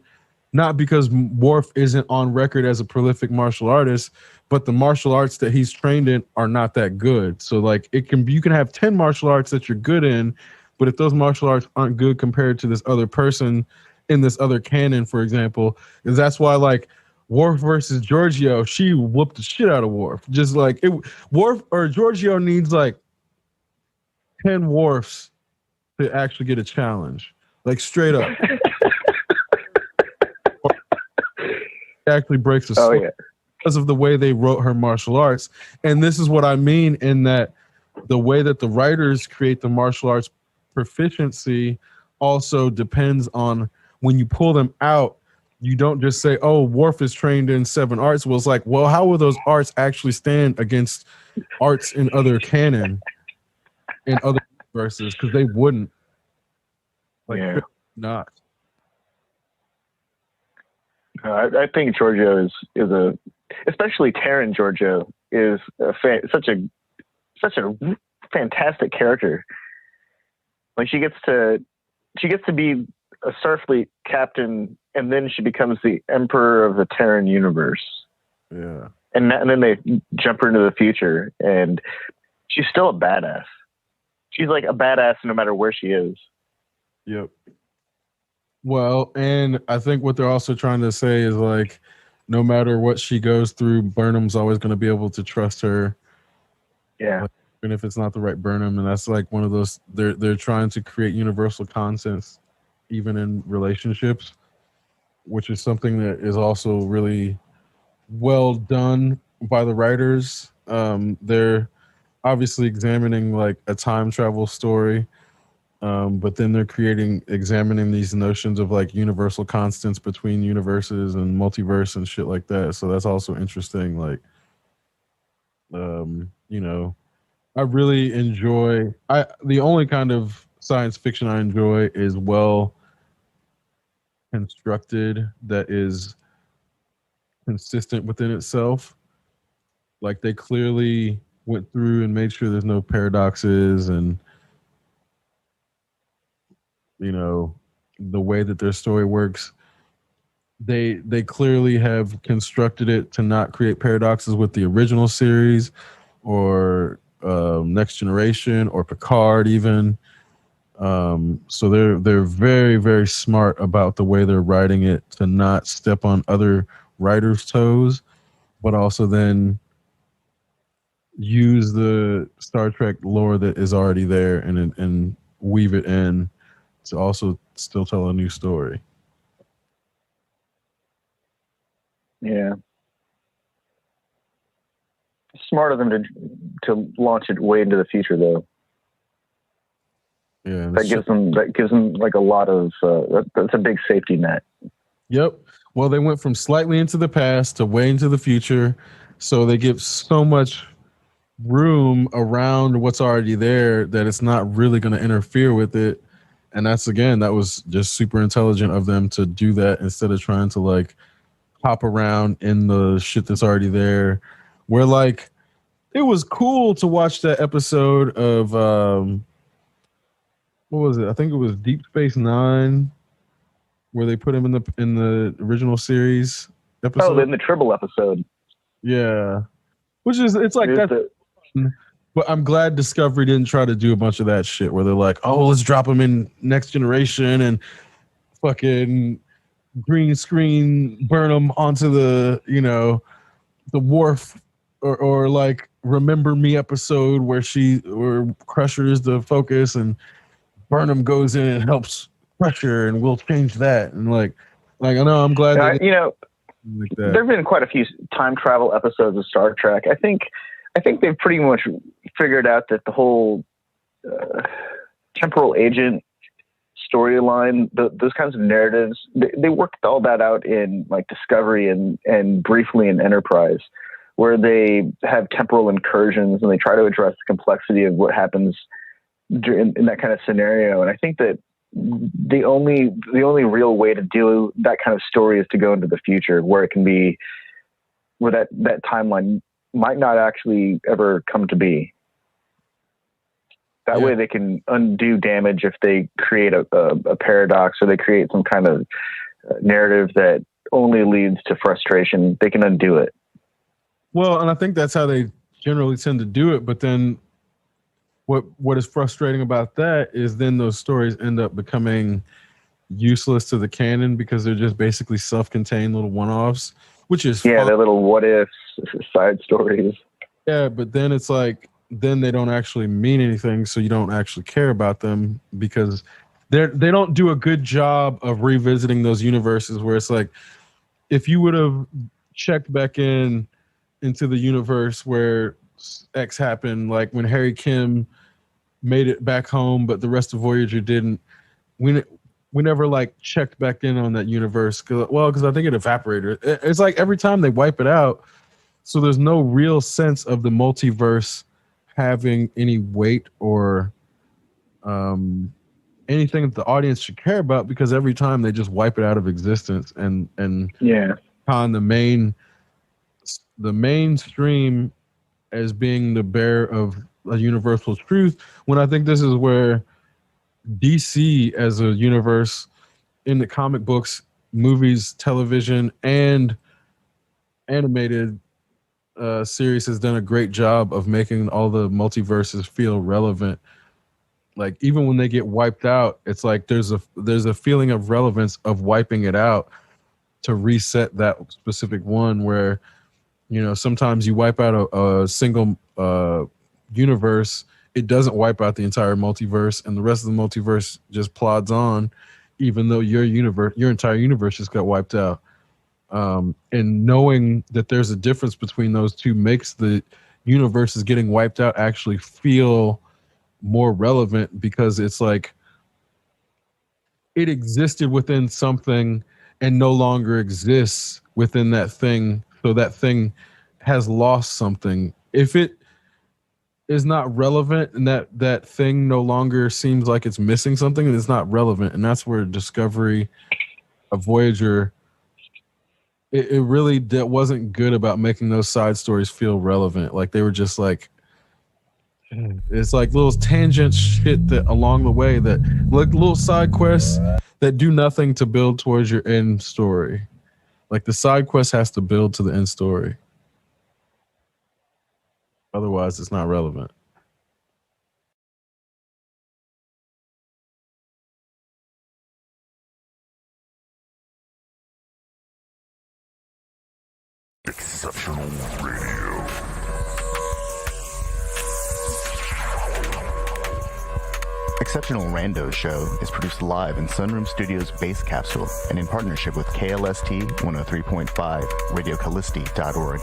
not because Worf isn't on record as a prolific martial artist, but the martial arts that he's trained in are not that good. So like you can have 10 martial arts that you're good in, but if those martial arts aren't good compared to this other person in this other canon, for example, is that's why like Worf versus Giorgio, she whooped the shit out of Worf. Just like Worf or Giorgio needs like 10 Worfs to actually get a challenge. Like straight up. Actually breaks the story because of the way they wrote her martial arts. And this is what I mean in that the way that the writers create the martial arts proficiency also depends on when you pull them out, you don't just say, oh, Worf is trained in 7 arts. Well, it's like, well, how will those arts actually stand against arts in other canon, in other universes? Because they wouldn't. Like, not. I think Giorgio is a, especially Terran Giorgio is such a fantastic character. Like she gets to be a Starfleet captain, and then she becomes the emperor of the Terran universe. Yeah, and then they jump her into the future, and she's still a badass. She's like a badass no matter where she is. Yep. Well, and I think what they're also trying to say is like, no matter what she goes through, Burnham's always going to be able to trust her. Yeah. Like, even if it's not the right Burnham, and that's like one of those. They're trying to create universal consensus, even in relationships, which is something that is also really well done by the writers. They're obviously examining like a time travel story. But then they're examining these notions of like universal constants between universes and multiverse and shit like that. So that's also interesting. Like, You know, I really enjoy. The only kind of science fiction I enjoy is well constructed that is consistent within itself. Like they clearly went through and made sure there's no paradoxes, and you know the way that their story works. They clearly have constructed it to not create paradoxes with the original series or Next Generation or Picard even. So they're very very smart about the way they're writing it to not step on other writers' toes, but also then use the Star Trek lore that is already there and weave it in to also still tell a new story. Yeah. Smart of them to launch it way into the future, though. Yeah, That gives them like a lot of that's a big safety net. Yep. Well, they went from slightly into the past to way into the future, so they give so much room around what's already there that it's not really going to interfere with it. And that was just super intelligent of them to do that instead of trying to like hop around in the shit that's already there. Where like it was cool to watch that episode of what was it? I think it was Deep Space Nine, where they put him in the original series episode. Oh, in the Tribble episode. Yeah, which is it's like that. But I'm glad Discovery didn't try to do a bunch of that shit where they're like, oh, let's drop him in Next Generation and fucking green screen burn him onto the the wharf or like Remember Me episode where Crusher is the focus and Burnham goes in and helps Crusher and we'll change that and like I know I'm glad that like that. There've been quite a few time travel episodes of Star Trek. I think they've pretty much figured out that the whole temporal agent storyline, those kinds of narratives, they worked all that out in like Discovery and briefly in Enterprise, where they have temporal incursions and they try to address the complexity of what happens in that kind of scenario. And I think that the only real way to do that kind of story is to go into the future, where it can be, where that timeline might not actually ever come to be. That way they can undo damage if they create a paradox or they create some kind of narrative that only leads to frustration. They can undo it. Well, and I think that's how they generally tend to do it. But then what is frustrating about that is then those stories end up becoming useless to the canon because they're just basically self-contained little one-offs, which is they're little what-ifs, side stories. Yeah, but then it's like, then they don't actually mean anything, so you don't actually care about them because they don't do a good job of revisiting those universes where it's like, if you would have checked back into the universe where X happened, like when Harry Kim made it back home, but the rest of Voyager didn't, we never like checked back in on that universe because I think it evaporated. It's like every time they wipe it out, so there's no real sense of the multiverse having any weight or anything that the audience should care about, because every time they just wipe it out of existence and on the mainstream as being the bearer of a universal truth, when I think this is where DC as a universe in the comic books, movies, television, and animated series has done a great job of making all the multiverses feel relevant. Like even when they get wiped out, it's like there's a feeling of relevance of wiping it out to reset that specific one where, sometimes you wipe out a single universe, it doesn't wipe out the entire multiverse, and the rest of the multiverse just plods on, even though your entire universe just got wiped out. And knowing that there's a difference between those two makes the universes getting wiped out actually feel more relevant, because it's like it existed within something and no longer exists within that thing. So that thing has lost something if it is not relevant and that thing no longer seems like it's missing something, and it's not relevant, and that's where Discovery of Voyager, it really wasn't good about making those side stories feel relevant. Like they were just like, it's like little tangent shit that along the way that like little side quests that do nothing to build towards your end story. Like the side quest has to build to the end story. Otherwise, it's not relevant. Exceptional Radio. Exceptional Randos show is produced live in Sunroom Studios Base Capsule and in partnership with KLST 103.5, RadioCallisti.org.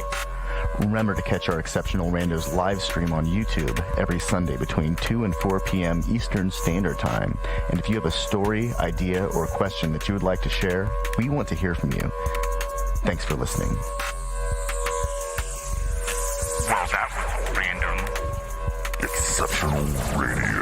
Remember to catch our Exceptional Randos live stream on YouTube every Sunday between 2 and 4 p.m. Eastern Standard Time. And if you have a story, idea, or question that you would like to share, we want to hear from you. Thanks for listening. Well, that was random. Exceptional Radio.